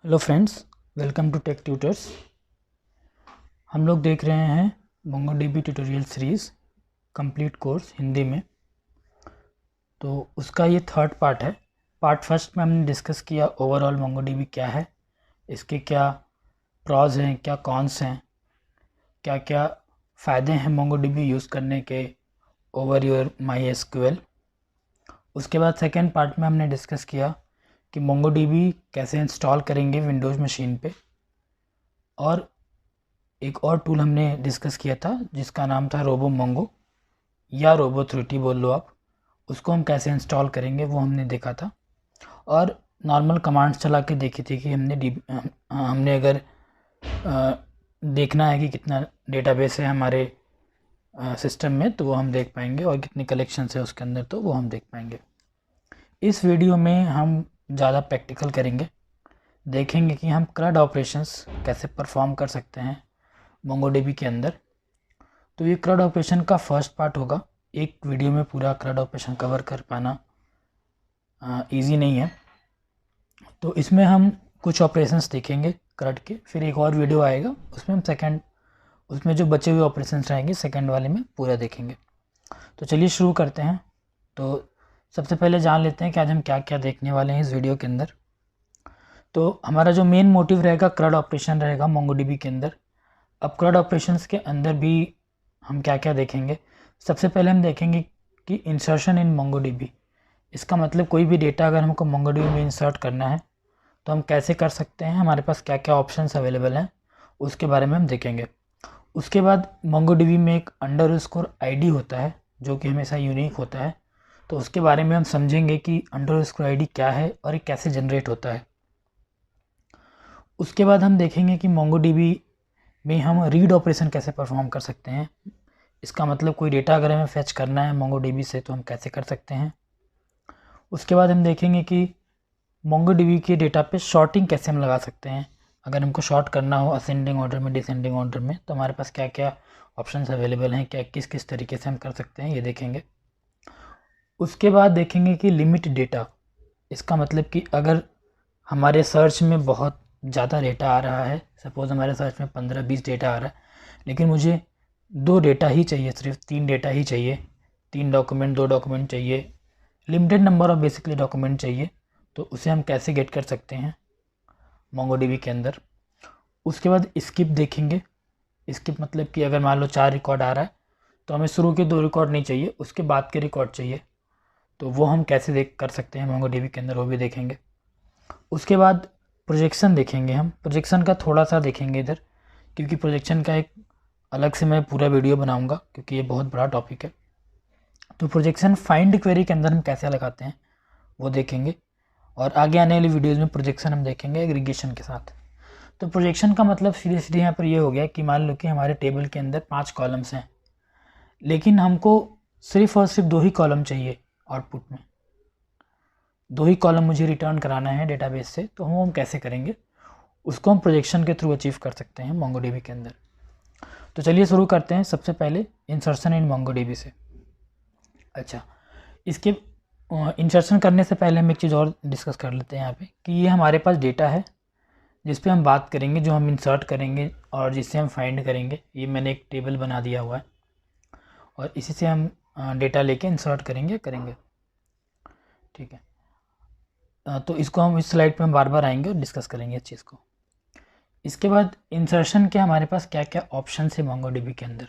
Hello friends, welcome to tech tutors. हम लोग देख रहे हैं MongoDB tutorial series complete course Hindi में। तो उसका ये थर्ड पार्ट है। पार्ट फर्स्ट में हमने डिस्कस किया ओवरऑल मोंगोडीबी क्या है, इसके क्या प्रॉज हैं, क्या कॉन्स हैं, क्या क्या फ़ायदे हैं मोंगोडीबी यूज़ करने के ओवर योर माई एसक्यूएल। उसके बाद सेकेंड पार्ट में हमने डिस्कस किया कि मोंगोडीबी कैसे इंस्टॉल करेंगे विंडोज़ मशीन पे, और एक और टूल हमने डिस्कस किया था जिसका नाम था रोबो मोंगो या रोबो 3T बोल लो आप। उसको हम कैसे इंस्टॉल करेंगे वो हमने देखा था, और नॉर्मल कमांड्स चला के देखी थी कि हमने अगर देखना है कि कितना डेटाबेस है हमारे सिस्टम में तो वो हम देख पाएंगे, और कितने कलेक्शंस है उसके अंदर तो वो हम देख पाएंगे। इस वीडियो में हम ज़्यादा प्रैक्टिकल करेंगे, देखेंगे कि हम CRUD ऑपरेशंस कैसे परफॉर्म कर सकते हैं मोंगोडीबी के अंदर। तो ये CRUD ऑपरेशन का फर्स्ट पार्ट होगा। एक वीडियो में पूरा CRUD ऑपरेशन कवर कर पाना इजी नहीं है, तो इसमें हम कुछ ऑपरेशंस देखेंगे CRUD के। फिर एक और वीडियो आएगा उसमें हम उसमें जो बचे हुए ऑपरेशंस रहेंगे सेकेंड वाले में पूरा देखेंगे। तो चलिए शुरू करते हैं। तो सबसे पहले जान लेते हैं कि आज हम क्या क्या देखने वाले हैं इस वीडियो के अंदर। तो हमारा जो मेन मोटिव रहेगा CRUD ऑपरेशन रहेगा मोंगोडीबी के अंदर। अब CRUD ऑपरेशंस के अंदर भी हम क्या क्या देखेंगे। सबसे पहले हम देखेंगे कि इंसर्शन इन मोंगोडीबी। इसका मतलब कोई भी डेटा अगर हमको मोंगोडीबी में इंसर्ट करना है तो हम कैसे कर सकते हैं, हमारे पास क्या क्या ऑप्शंस अवेलेबल हैं उसके बारे में हम देखेंगे। उसके बाद मोंगोडीबी में एक अंडरस्कोर आईडी होता है जो कि हमेशा यूनिक होता है, तो उसके बारे में हम समझेंगे कि अंडरस्कोर आईडी क्या है और ये कैसे जनरेट होता है। उसके बाद हम देखेंगे कि मोंगोडीबी में हम रीड ऑपरेशन कैसे परफॉर्म कर सकते हैं। इसका मतलब कोई डेटा अगर हमें फेच करना है मोंगोडीबी से तो हम कैसे कर सकते हैं। उसके बाद हम देखेंगे कि मोंगोडीबी के डेटा पे शॉर्टिंग कैसे हम लगा सकते हैं। अगर हमको शॉर्ट करना हो असेंडिंग ऑर्डर में, डिसेंडिंग ऑर्डर में, तो हमारे पास क्या क्या ऑप्शंस अवेलेबल हैं, क्या किस किस तरीके से हम कर सकते हैं, ये देखेंगे। उसके बाद देखेंगे कि लिमिट डेटा। इसका मतलब कि अगर हमारे सर्च में बहुत ज़्यादा डेटा आ रहा है, सपोज़ हमारे सर्च में 15-20 डेटा आ रहा है, लेकिन मुझे 2 डेटा ही चाहिए, सिर्फ 3 डेटा ही चाहिए, 3 डॉक्यूमेंट 2 डॉक्यूमेंट चाहिए, limited number of basically document चाहिए, तो उसे हम कैसे गेट कर सकते हैं मोंगोडीबी के अंदर। उसके बाद स्किप देखेंगे। स्किप मतलब कि अगर मान लो 4 रिकॉर्ड आ रहा है तो हमें शुरू के 2 रिकॉर्ड नहीं चाहिए, उसके बाद के रिकॉर्ड चाहिए, तो वो हम कैसे कर सकते हैं मोंगोडीबी के अंदर, वो भी देखेंगे। उसके बाद प्रोजेक्शन देखेंगे। हम प्रोजेक्शन का थोड़ा सा देखेंगे इधर, क्योंकि प्रोजेक्शन का एक अलग से मैं पूरा वीडियो बनाऊंगा क्योंकि ये बहुत बड़ा टॉपिक है। तो प्रोजेक्शन फाइंड क्वेरी के अंदर हम कैसे लगाते हैं वो देखेंगे, और आगे आने वाली वीडियोज़ में प्रोजेक्शन हम देखेंगे एग्रीगेशन के साथ। तो प्रोजेक्शन का मतलब सीधे सीधे यहाँ पर ये हो गया कि मान लो कि हमारे टेबल के अंदर 5 कॉलम्स हैं, लेकिन हमको सिर्फ और सिर्फ 2 ही कॉलम चाहिए आउटपुट में, 2 ही कॉलम मुझे रिटर्न कराना है डेटाबेस से, तो हम कैसे करेंगे उसको हम प्रोजेक्शन के थ्रू अचीव कर सकते हैं मोंगोडीबी के अंदर। तो चलिए शुरू करते हैं सबसे पहले इंसर्शन इन मोंगोडीबी से। अच्छा, इसके इंसर्शन करने से पहले हम एक चीज़ और डिस्कस कर लेते हैं यहाँ पे कि ये हमारे पास डेटा है जिस पे हम बात करेंगे, जो हम इंसर्ट करेंगे और जिससे हम फाइंड करेंगे। ये मैंने एक टेबल बना दिया हुआ है और इसी से हम डेटा लेके इंसर्ट करेंगे। ठीक है, तो इसको हम इस स्लाइड पे हम बार बार आएंगे और डिस्कस करेंगे इस चीज़ को। इसके बाद इंसर्शन के हमारे पास क्या क्या ऑप्शन है मोंगोडीबी के अंदर।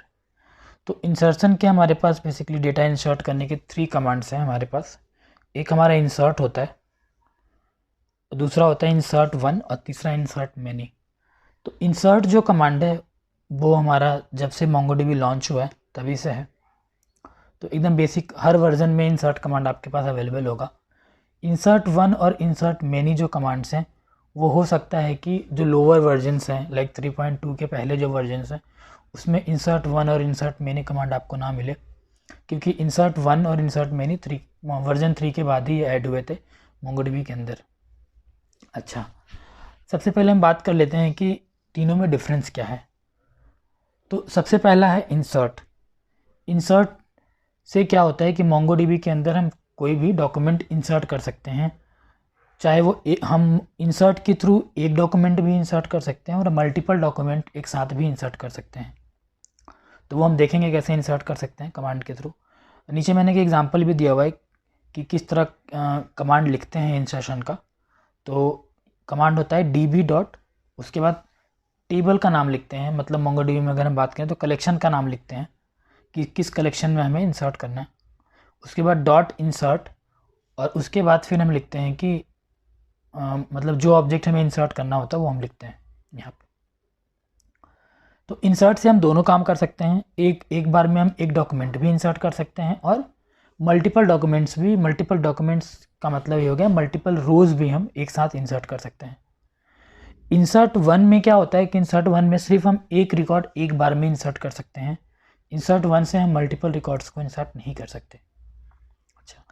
तो इंसर्शन के हमारे पास बेसिकली डेटा इंसर्ट करने के 3 कमांड्स हैं हमारे पास। एक हमारा इंसर्ट होता है, दूसरा होता है इंसर्ट वन, और तीसरा इंसर्ट मैनी। तो इंसर्ट जो कमांड है वो हमारा जब से मोंगोडीबी लॉन्च हुआ है तभी से है, तो एकदम बेसिक हर वर्जन में इंसर्ट कमांड आपके पास अवेलेबल होगा। इंसर्ट वन और इंसर्ट मैनी जो कमांड्स हैं वो हो सकता है कि जो लोअर वर्जन्स हैं लाइक 3.2 के पहले जो वर्जन्स हैं उसमें इंसर्ट वन और इंसर्ट मैनी कमांड आपको ना मिले, क्योंकि इंसर्ट वन और इंसर्ट मैनी वर्जन 3 के बाद ही ऐड हुए थे मोंगोडीबी के अंदर। अच्छा, सबसे पहले हम बात कर लेते हैं कि तीनों में डिफरेंस क्या है। तो सबसे पहला है इंसर्ट। इंसर्ट से क्या होता है कि मोंगोडीबी के अंदर हम कोई भी डॉक्यूमेंट इंसर्ट कर सकते हैं चाहे वो हम इंसर्ट के थ्रू एक डॉक्यूमेंट भी इंसर्ट कर सकते हैं और मल्टीपल डॉक्यूमेंट एक साथ भी इंसर्ट कर सकते हैं। तो वो हम देखेंगे कैसे इंसर्ट कर सकते हैं कमांड के थ्रू। नीचे मैंने एक एग्जांपल भी दिया हुआ है कि किस तरह कमांड लिखते हैं इंसर्शन का। तो कमांड होता है db डॉट, उसके बाद टेबल का नाम लिखते हैं, मतलब MongoDB में अगर हम बात करें तो कलेक्शन का नाम लिखते हैं कि किस कलेक्शन में हमें इंसर्ट करना है। उसके बाद डॉट इंसर्ट, और उसके बाद फिर हम लिखते हैं कि मतलब जो ऑब्जेक्ट हमें इंसर्ट करना होता है वो हम लिखते हैं यहाँ पे। तो इंसर्ट से हम दोनों काम कर सकते हैं, एक बार में हम एक डॉक्यूमेंट भी इंसर्ट कर सकते हैं और मल्टीपल डॉक्यूमेंट्स भी। मल्टीपल डॉक्यूमेंट्स का मतलब ये हो गया मल्टीपल रोज़ भी हम एक साथ इंसर्ट कर सकते हैं। इंसर्ट वन में क्या होता है कि इंसर्ट वन में सिर्फ हम एक रिकॉर्ड एक बार में इंसर्ट कर सकते हैं। इंसर्ट वन से हम मल्टीपल रिकॉर्ड्स को इंसर्ट नहीं कर सकते। अच्छा,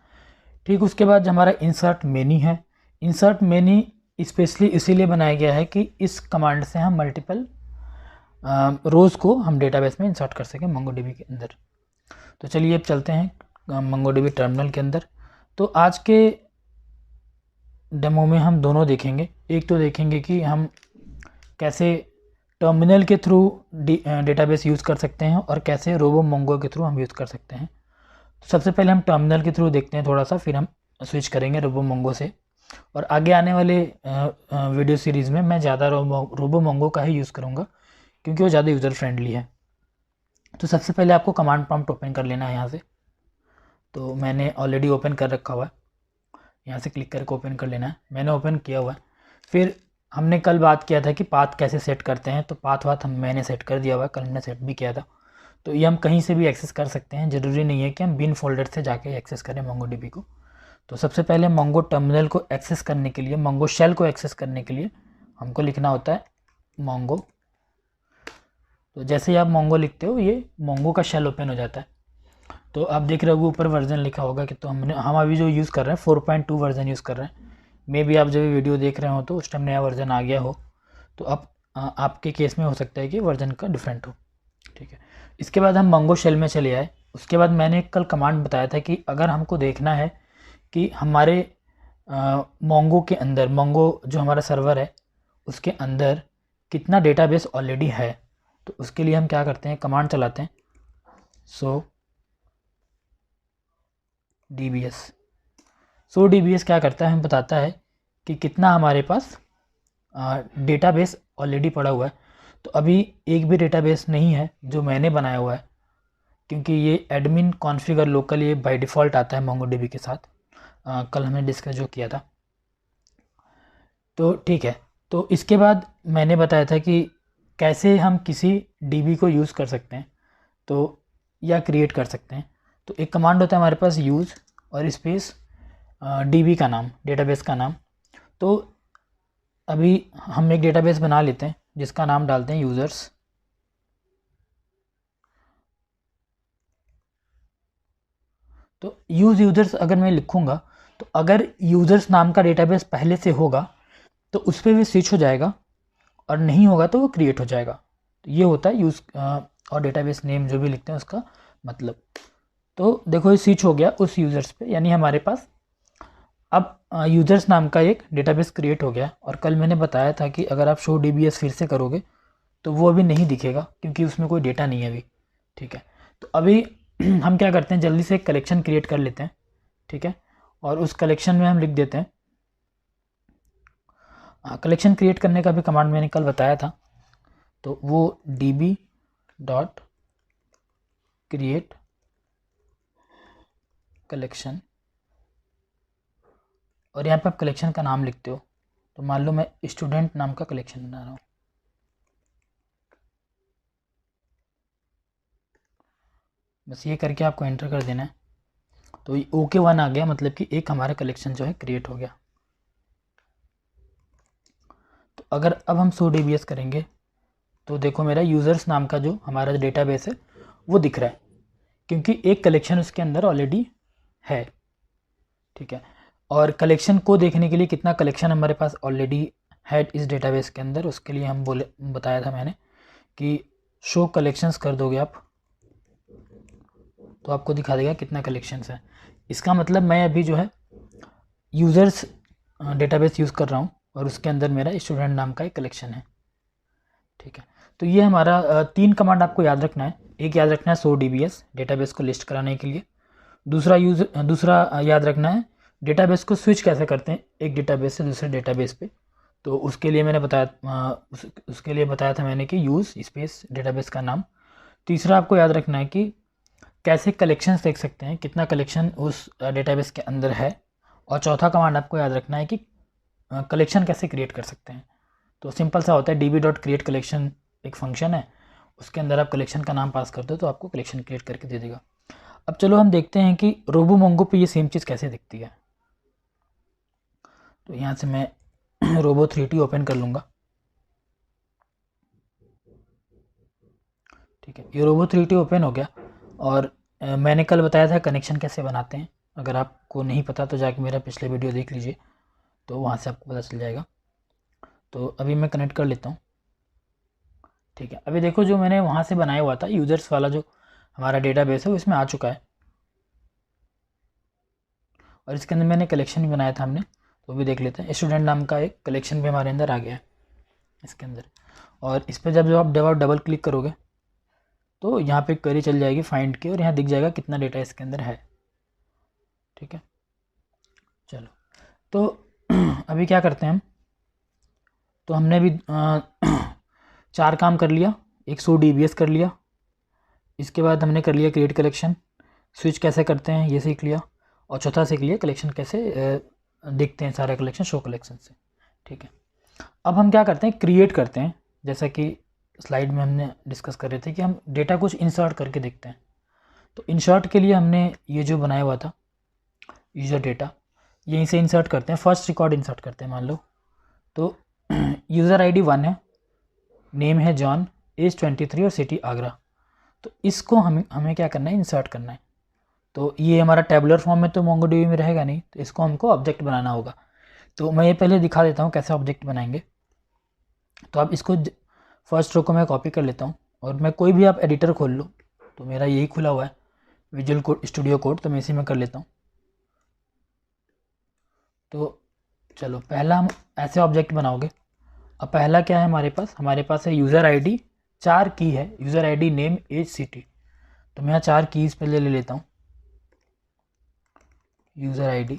ठीक। उसके बाद हमारा इंसर्ट मेनी है। इंसर्ट मेनी स्पेशली इसीलिए बनाया गया है कि इस कमांड से हम मल्टीपल रोज़ को हम डेटाबेस में इंसर्ट कर सकें MongoDB के अंदर। तो चलिए अब चलते हैं MongoDB टर्मिनल के अंदर। तो आज के डेमो में हम दोनों देखेंगे। एक तो देखेंगे कि हम कैसे टर्मिनल के थ्रू डेटाबेस यूज़ कर सकते हैं और कैसे RoboMongo के थ्रू हम यूज़ कर सकते हैं। तो सबसे पहले हम टर्मिनल के थ्रू देखते हैं थोड़ा सा, फिर हम स्विच करेंगे RoboMongo से। और आगे आने वाले वीडियो सीरीज़ में मैं ज़्यादा RoboMongo का ही यूज़ करूँगा क्योंकि वो ज़्यादा यूज़र फ्रेंडली है। तो सबसे पहले आपको कमांड प्रॉम्प्ट ओपन कर लेना है यहाँ से। तो मैंने ऑलरेडी ओपन कर रखा हुआ है, यहाँ से क्लिक करके ओपन कर लेना है। मैंने ओपन किया हुआ है। फिर हमने कल बात किया था कि पाथ कैसे सेट करते हैं, तो पाथ मैंने सेट कर दिया हुआ है, कल मैंने सेट भी किया था। तो ये हम कहीं से भी एक्सेस कर सकते हैं, ज़रूरी नहीं है कि हम बिन फोल्डर से जाके एक्सेस करें MongoDB को। तो सबसे पहले Mongo टर्मिनल को एक्सेस करने के लिए, Mongo शेल को एक्सेस करने के लिए हमको लिखना होता है Mongo। तो जैसे ही आप Mongo लिखते हो ये Mongo का शेल ओपन हो जाता है। तो आप देख रहे हो ऊपर वर्जन लिखा होगा कि, तो हम अभी जो यूज़ कर रहे हैं 4.2 वर्जन यूज़ कर रहे हैं। मे भी आप जब वीडियो देख रहे हो तो उस टाइम नया वर्जन आ गया हो, तो अब आपके केस में हो सकता है कि वर्जन का डिफरेंट हो। ठीक है, इसके बाद हम Mongo शेल में चले आए। उसके बाद मैंने कल कमांड बताया था कि अगर हमको देखना है कि हमारे Mongo के अंदर, Mongo जो हमारा सर्वर है उसके अंदर कितना डेटाबेस ऑलरेडी है, तो उसके लिए हम क्या करते हैं, कमांड चलाते हैं सो dbs क्या करता है, हमें बताता है कि कितना हमारे पास डेटाबेस ऑलरेडी पड़ा हुआ है। तो अभी एक भी डेटाबेस नहीं है जो मैंने बनाया हुआ है, क्योंकि ये एडमिन कॉन्फ़िगर लोकल ये बाय डिफ़ॉल्ट आता है MongoDB के साथ। कल हमने डिस्कस जो किया था। तो ठीक है, तो इसके बाद मैंने बताया था कि कैसे हम किसी DB को यूज़ कर सकते हैं, तो या क्रिएट कर सकते हैं। तो एक कमांड होता है हमारे पास यूज़ और स्पेस DB का नाम, डेटाबेस का नाम। तो अभी हम एक डेटाबेस बना लेते हैं जिसका नाम डालते हैं यूज़र्स। तो यूज़र्स अगर मैं लिखूँगा तो अगर यूज़र्स नाम का डेटाबेस पहले से होगा तो उस पर भी स्विच हो जाएगा, और नहीं होगा तो वो क्रिएट हो जाएगा। तो ये होता है यूज़ और डेटाबेस नेम जो भी लिखते हैं उसका मतलब। तो देखो ये स्विच हो गया उस यूज़र्स पे, यानी हमारे पास अब यूज़र्स नाम का एक डेटाबेस क्रिएट हो गया। और कल मैंने बताया था कि अगर आप शो dbs फिर से करोगे तो वो अभी नहीं दिखेगा क्योंकि उसमें कोई डेटा नहीं है अभी। ठीक है, तो अभी हम क्या करते हैं, जल्दी से एक कलेक्शन क्रिएट कर लेते हैं। ठीक है, और उस कलेक्शन में हम लिख देते हैं, कलेक्शन क्रिएट करने का भी कमांड मैंने कल बताया था। तो वो db डॉट क्रिएट कलेक्शन, और यहाँ पे आप कलेक्शन का नाम लिखते हो। तो मान लो मैं स्टूडेंट नाम का कलेक्शन बना रहा हूँ। बस ये करके आपको एंटर कर देना है। तो OK1 आ गया, मतलब कि एक हमारा कलेक्शन जो है क्रिएट हो गया। तो अगर अब हम शो dbs करेंगे तो देखो मेरा यूज़र्स नाम का जो हमारा डेटाबेस है वो दिख रहा है, क्योंकि एक कलेक्शन उसके अंदर ऑलरेडी है। ठीक है, और कलेक्शन को देखने के लिए कितना कलेक्शन हमारे पास ऑलरेडी है इस डेटाबेस के अंदर, उसके लिए हम बताया था मैंने कि शो कलेक्शंस कर दोगे आप तो आपको दिखा देगा कितना कलेक्शंस है। इसका मतलब मैं अभी जो है यूज़र्स डेटाबेस यूज़ कर रहा हूँ और उसके अंदर मेरा स्टूडेंट नाम का एक कलेक्शन है। ठीक है, तो ये हमारा 3 कमांड आपको याद रखना है। एक याद रखना है सो DBS, डेटाबेस को लिस्ट कराने के लिए। दूसरा याद रखना है डेटाबेस को स्विच कैसे करते हैं एक डेटाबेस से दूसरे डेटाबेस पे। तो उसके लिए मैंने उसके लिए बताया था मैंने कि यूज़ स्पेस डेटाबेस का नाम। तीसरा आपको याद रखना है कि कैसे कलेक्शंस देख सकते हैं, कितना कलेक्शन उस डेटाबेस के अंदर है। और चौथा कमांड आपको याद रखना है कि कलेक्शन कैसे क्रिएट कर सकते हैं। तो सिंपल सा होता है db.createCollection एक फंक्शन है, उसके अंदर आप कलेक्शन का नाम पास कर दो तो आपको कलेक्शन क्रिएट करके दे देगा। अब चलो हम देखते हैं कि रोबोमोंगो पे ये सेम चीज़ कैसे दिखती है। तो यहाँ से मैं robo3t ओपन कर लूँगा। ठीक है, ये robo3t ओपन हो गया। और मैंने कल बताया था कनेक्शन कैसे बनाते हैं। अगर आपको नहीं पता तो जाके मेरा पिछले वीडियो देख लीजिए, तो वहाँ से आपको पता चल जाएगा। तो अभी मैं कनेक्ट कर लेता हूँ। ठीक है, अभी देखो जो मैंने वहाँ से बनाया हुआ था यूज़र्स वाला जो हमारा डेटाबेस है वो इसमें आ चुका है। और इसके अंदर मैंने कलेक्शन भी बनाया था हमने, तो भी देख लेते हैं। स्टूडेंट नाम का एक कलेक्शन भी हमारे अंदर आ गया है इसके अंदर। और इस पर जब आप डबल क्लिक करोगे तो यहाँ पे क्वेरी चल जाएगी फाइंड की, और यहाँ दिख जाएगा कितना डेटा इसके अंदर है। ठीक है, चलो तो अभी क्या करते हैं हम। तो हमने भी 4 काम कर लिया। एक सो DBS कर लिया, इसके बाद हमने कर लिया क्रिएट कलेक्शन, स्विच कैसे करते हैं ये सीख लिया, और चौथा सीख लिया कलेक्शन कैसे दिखते हैं सारे कलेक्शन शो कलेक्शन से। ठीक है, अब हम क्या करते हैं क्रिएट करते हैं। जैसा कि स्लाइड में हमने डिस्कस कर रहे थे कि हम डेटा कुछ इंसर्ट करके देखते हैं। तो इंसर्ट के लिए हमने ये जो बनाया हुआ था यूज़र डेटा, यहीं से इंसर्ट करते हैं। फर्स्ट रिकॉर्ड इंसर्ट करते हैं मान लो। तो यूज़र ID 1 है, नेम है जॉन, एज 23 और सिटी आगरा। तो इसको हमें क्या करना है इंसर्ट करना है। तो ये हमारा टेबुलर फॉर्म में तो MongoDB में रहेगा नहीं, तो इसको हमको ऑब्जेक्ट बनाना होगा। तो मैं ये पहले दिखा देता हूँ कैसे ऑब्जेक्ट बनाएंगे। तो आप इसको फर्स्ट रो को मैं कॉपी कर लेता हूँ, और मैं कोई भी आप एडिटर खोल लो। तो मेरा यही खुला हुआ है विजुअल कोड स्टूडियो कोड, तो मैं इसी में कर लेता हूँ। तो चलो पहला हम ऐसे ऑब्जेक्ट बनाओगे। अब पहला क्या है हमारे पास है यूज़र ID, 4 की है user ID name age city. तो मैं यहाँ 4 कीज़ पहले ले लेता हूँ। यूज़र ID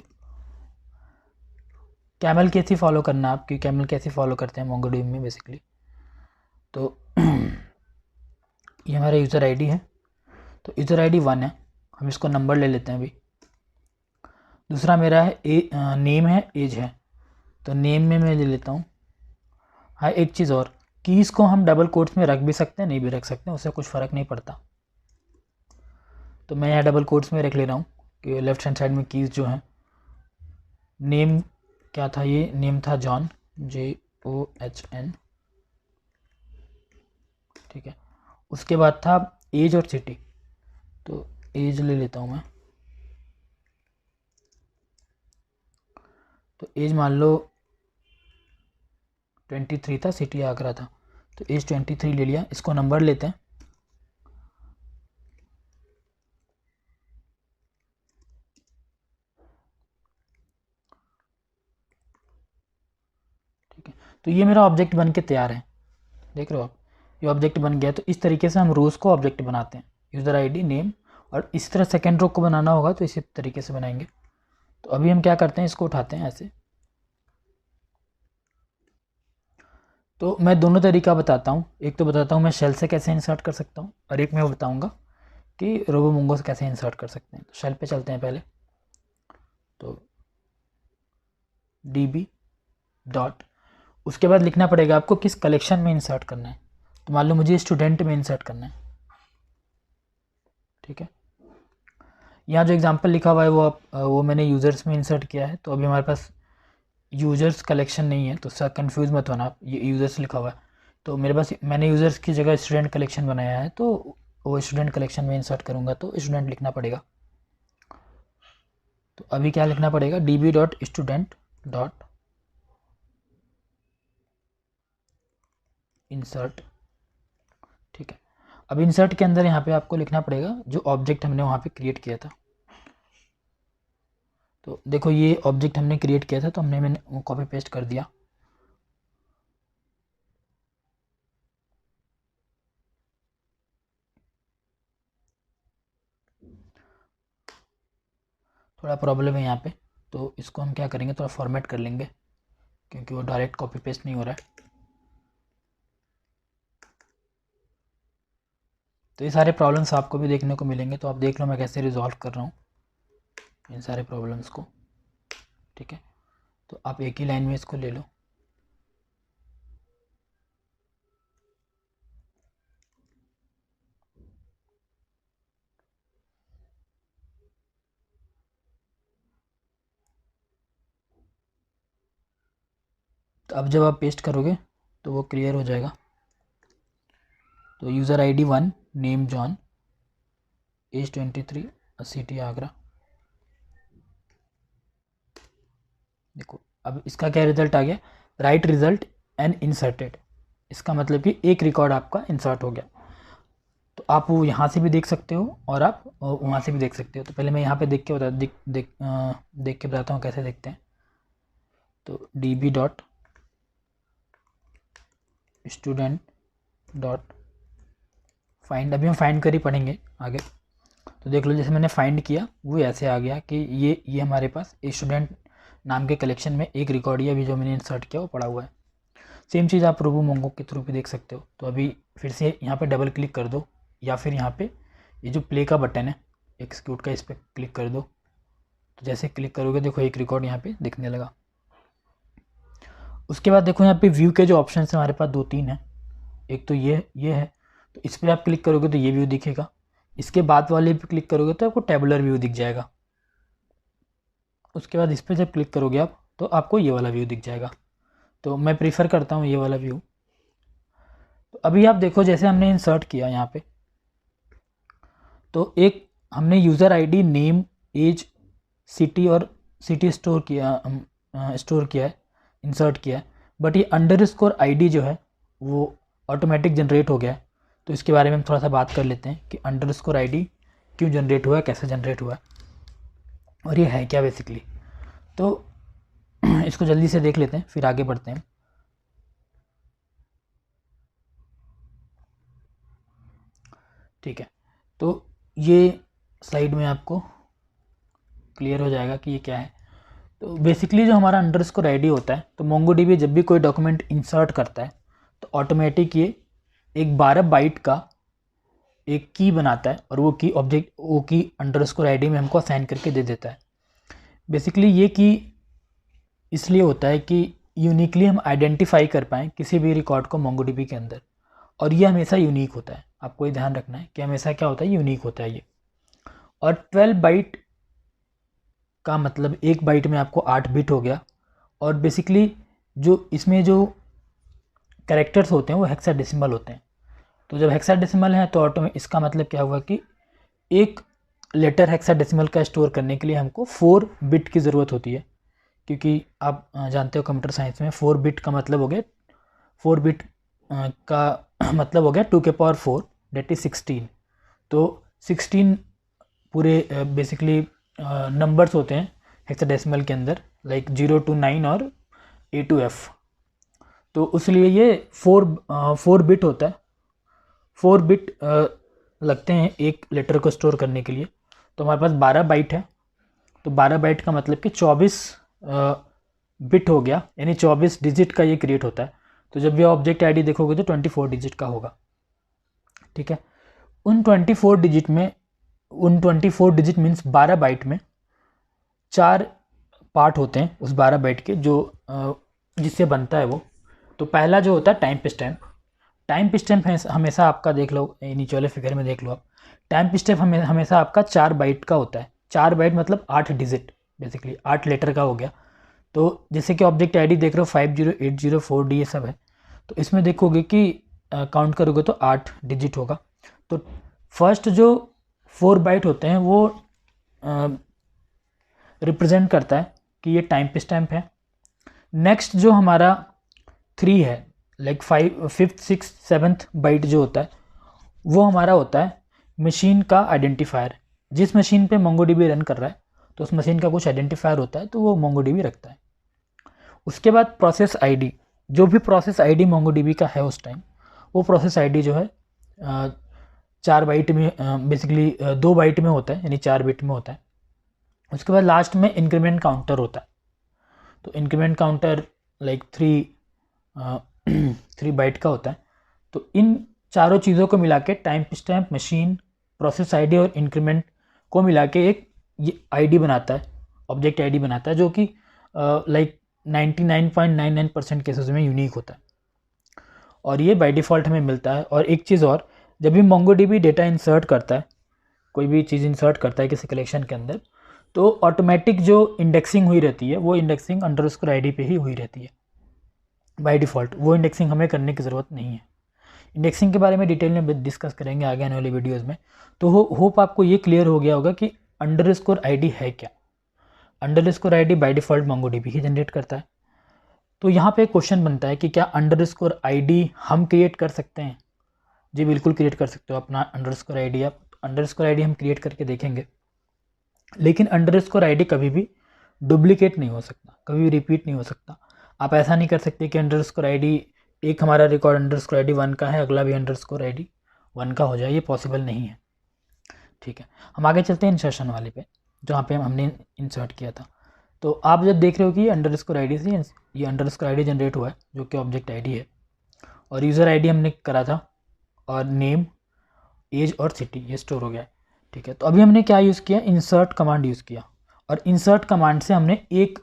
कैमल कैसे फॉलो करना आप, क्योंकि कैमल कैसे फॉलो करते हैं MongoDB में बेसिकली। तो ये हमारा यूज़र ID है। तो यूज़र ID 1 है, हम इसको नंबर ले लेते हैं अभी। दूसरा मेरा है नेम है, एज है, तो नेम में मैं ले लेता हूँ। हाँ, एक चीज़ और, कीज़ को हम डबल कोट्स में रख भी सकते हैं नहीं भी रख सकते हैं, उससे कुछ फ़र्क नहीं पड़ता। तो मैं यहाँ डबल कोट्स में रख ले रहा हूँ कि लेफ्ट हैंड साइड में कीज़ जो हैं। नेम क्या था, ये नेम था जॉन, JOHN। ठीक है, उसके बाद था एज और सिटी, तो एज ले लेता हूँ मैं। तो एज मान लो 23 था, सिटी आगरा था, तो एज 23 ले लिया। इसको नंबर लेते हैं। ठीक है, तो ये मेरा ऑब्जेक्ट बन के तैयार है, देख रहे हो आप, ये ऑब्जेक्ट बन गया। तो इस तरीके से हम रोज़ को ऑब्जेक्ट बनाते हैं, यूज़र ID नेम। और इस तरह सेकेंड रो को बनाना होगा तो इसी तरीके से बनाएंगे। तो अभी हम क्या करते हैं, इसको उठाते हैं ऐसे। तो मैं दोनों तरीका बताता हूँ, एक तो बताता हूँ मैं शेल से कैसे इंसर्ट कर सकता हूँ, और एक मैं बताऊँगा कि रोबोमोंगो से कैसे इंसर्ट कर सकते हैं। तो शेल पे चलते हैं पहले। तो DB डॉट, उसके बाद लिखना पड़ेगा आपको किस कलेक्शन में इंसर्ट करना है। तो मान लो मुझे स्टूडेंट में इंसर्ट करना है। ठीक है, यहाँ जो एग्जांपल लिखा हुआ है वो मैंने यूज़र्स में इंसर्ट किया है। तो अभी हमारे पास यूज़र्स कलेक्शन नहीं है, तो सर कंफ्यूज मत होना आप, ये यूज़र्स लिखा हुआ है। तो मेरे पास मैंने यूज़र्स की जगह स्टूडेंट कलेक्शन बनाया है, तो वो स्टूडेंट कलेक्शन में इंसर्ट करूँगा तो स्टूडेंट लिखना पड़ेगा। तो अभी क्या लिखना पड़ेगा, db.student डॉट इंसर्ट। ठीक है, अब इंसर्ट के अंदर यहाँ पे आपको लिखना पड़ेगा जो ऑब्जेक्ट हमने वहाँ पे क्रिएट किया था। तो देखो ये ऑब्जेक्ट हमने क्रिएट किया था, तो मैंने कॉपी पेस्ट कर दिया। थोड़ा प्रॉब्लम है यहाँ पे, तो इसको हम क्या करेंगे, थोड़ा फॉर्मेट कर लेंगे, क्योंकि वो डायरेक्ट कॉपी पेस्ट नहीं हो रहा है। तो ये सारे प्रॉब्लम्स आपको भी देखने को मिलेंगे, तो आप देख लो मैं कैसे रिजॉल्व कर रहा हूँ इन सारे प्रॉब्लम्स को। ठीक है, तो आप एक ही लाइन में इसको ले लो। तो अब जब आप पेस्ट करोगे तो वो क्लियर हो जाएगा। तो user ID 1, name John, age 23, city Agra. देखो अब इसका क्या रिजल्ट आ गया, राइट रिजल्ट एंड इंसर्टेड। इसका मतलब कि एक रिकॉर्ड आपका इंसर्ट हो गया। तो आप वो यहाँ से भी देख सकते हो और आप वहाँ से भी देख सकते हो। तो पहले मैं यहाँ पे देख के बताता हूँ कैसे देखते हैं। तो db dot student dot find, अभी हम फाइंड कर ही पढ़ेंगे आगे। तो देख लो जैसे मैंने फाइंड किया वो ऐसे आ गया कि ये हमारे पास स्टूडेंट नाम के कलेक्शन में एक रिकॉर्ड ही अभी जो मैंने इंसर्ट किया वो पड़ा हुआ है। सेम चीज़ आप रोबोमोंगो के थ्रू भी देख सकते हो। तो अभी फिर से यहाँ पे डबल क्लिक कर दो, या फिर यहाँ पे ये जो प्ले का बटन है एक्सिक्यूट का, इस पर क्लिक कर दो। तो जैसे क्लिक करोगे देखो एक रिकॉर्ड यहाँ पे दिखने लगा। उसके बाद देखो यहाँ पे व्यू के जो ऑप्शन है हमारे पास 2-3 है। एक तो ये है, तो इस पर आप क्लिक करोगे तो ये व्यू दिखेगा। इसके बाद वाले पे क्लिक करोगे तो आपको टेबुलर व्यू दिख जाएगा। उसके बाद इस पर जब क्लिक करोगे आप तो आपको ये वाला व्यू दिख जाएगा। तो मैं प्रीफर करता हूँ ये वाला व्यू। तो अभी आप देखो जैसे हमने इंसर्ट किया यहाँ पे, तो एक हमने user ID, name, age, city और सिटी स्टोर किया है, इंसर्ट किया है। बट ये अंडरस्कोर ID जो है वो ऑटोमेटिक जनरेट हो गया है। तो इसके बारे में हम थोड़ा सा बात कर लेते हैं कि अंडरस्कोर ID क्यों जनरेट हुआ है, कैसे जनरेट हुआ है और ये है क्या बेसिकली। तो इसको जल्दी से देख लेते हैं फिर आगे बढ़ते हैं। ठीक है, तो ये स्लाइड में आपको क्लियर हो जाएगा कि ये क्या है। तो बेसिकली जो हमारा अंडरस्कोर ID होता है, तो MongoDB जब भी कोई डॉक्यूमेंट इंसर्ट करता है तो ऑटोमेटिक ये एक 12 बाइट का एक की बनाता है और वो की अंडरस्कोर ID में हमको असाइन करके दे देता है। बेसिकली ये की इसलिए होता है कि यूनिकली हम आइडेंटिफाई कर पाएँ किसी भी रिकॉर्ड को MongoDB के अंदर, और ये हमेशा यूनिक होता है। आपको ये ध्यान रखना है कि हमेशा क्या होता है, यूनिक होता है ये। और 12 बाइट का मतलब 1 बाइट में आपको 8 बिट हो गया। और बेसिकली जो इसमें जो कैरेक्टर्स होते हैं वो हेक्साडेसिमल होते हैं। तो जब हेक्साडेसिमल है तो इसका मतलब क्या हुआ कि एक लेटर हेक्साडेसिमल का स्टोर करने के लिए हमको 4 बिट की ज़रूरत होती है, क्योंकि आप जानते हो कंप्यूटर साइंस में 4 बिट का मतलब हो गया 4 बिट का मतलब हो गया 2 के पावर 4 डेट इज 16। तो 16 पूरे बेसिकली नंबर्स होते हैं हेक्साडेसिमल के अंदर, लाइक 0 to 9 और A to F। तो उसलिए ये 4 बिट होता है। 4 बिट लगते हैं एक लेटर को स्टोर करने के लिए। तो हमारे पास 12 बाइट है, तो 12 बाइट का मतलब कि 24 बिट हो गया, यानी 24 डिजिट का ये क्रिएट होता है। तो जब ये ऑब्जेक्ट ID देखोगे तो 24 डिजिट का होगा। ठीक है, उन 24 डिजिट मीन्स 12 बाइट में 4 पार्ट होते हैं उस 12 बाइट के, जो जिससे बनता है वो। तो पहला जो होता है टाइम स्टैम्प हमेशा आपका देख लो, नीचे वाले फिगर में देख लो आप, टाइम स्टैम्प हमेशा आपका 4 बाइट का होता है। 4 बाइट मतलब 8 डिजिट, बेसिकली 8 लेटर का हो गया। तो जैसे कि ऑब्जेक्ट ID देख रहे हो 50804D ये सब है, तो इसमें देखोगे कि काउंट करोगे तो 8 डिजिट होगा। तो फर्स्ट जो 4 बाइट होते हैं वो रिप्रेजेंट करता है कि ये टाइम स्टैम्प है। नेक्स्ट जो हमारा 3 है, like 5th 6th 7th bite जो होता है वो हमारा होता है मशीन का आइडेंटिफायर। जिस मशीन पे MongoDB रन कर रहा है तो उस मशीन का कुछ आइडेंटिफायर होता है, तो वो MongoDB रखता है। उसके बाद प्रोसेस आईडी, जो भी प्रोसेस आईडी MongoDB का है उस टाइम, वो प्रोसेस आईडी जो है 4 बाइट में, बेसिकली 2 बाइट में होता है, यानी 4 बिट में होता है। उसके बाद लास्ट में इंक्रीमेंट काउंटर होता है। तो इंक्रीमेंट काउंटर लाइक 3 बाइट का होता है। तो इन चारों चीज़ों को मिला के time stamp, machine, process ID और इंक्रीमेंट को मिला के एक ये आईडी बनाता है, ऑब्जेक्ट आईडी बनाता है, जो कि लाइक 99.99% केसेस में यूनिक होता है, और ये बाय डिफ़ॉल्ट हमें मिलता है। और एक चीज़ और, जब भी MongoDB डेटा इंसर्ट करता है, कोई भी चीज़ इंसर्ट करता है किसी कलेक्शन के अंदर, तो ऑटोमेटिक जो इंडेक्सिंग हुई रहती है वो इंडेक्सिंग अंडरस्कोर आईडी पे ही हुई रहती है बाय डिफ़ॉल्ट। वो इंडेक्सिंग हमें करने की ज़रूरत नहीं है। इंडेक्सिंग के बारे में डिटेल में डिस्कस करेंगे आगे आने वाली वीडियोज़ में। तो होप आपको ये क्लियर हो गया होगा कि अंडरस्कोर आईडी है क्या। Underscore ID by default MongoDB he generate करता है। तो यहाँ पे क्वेश्चन बनता है कि क्या अंडरस्कोर आईडी हम क्रिएट कर सकते हैं? जी बिल्कुल क्रिएट कर सकते हो अपना अंडरस्कोर आईडी। आप अंडरस्कोर आईडी हम क्रिएट करके देखेंगे, लेकिन अंडरस्कोर आईडी कभी भी डुप्लीकेट नहीं हो सकता, कभी भी रिपीट नहीं हो सकता। आप ऐसा नहीं कर सकते कि अंडरस्कोर आईडी, एक हमारा रिकॉर्ड अंडरस्कोर आईडी 1 का है, अगला भी अंडरस्कोर आईडी 1 का हो जाए, ये पॉसिबल नहीं है। ठीक है, हम आगे चलते हैं इंसर्शन वाले पे, जहाँ पे हमने इंसर्ट किया था। तो आप जब देख रहे हो कि ये अंडरस्कोर आईडी से ये अंडरस्कोर आईडी जनरेट हुआ है, जो कि ऑब्जेक्ट आईडी है, और यूज़र आईडी हमने करा था, और नेम, एज और सिटी ये स्टोर हो गया है। ठीक है, तो अभी हमने क्या यूज़ किया, इंसर्ट कमांड यूज़ किया, और इंसर्ट कमांड से हमने एक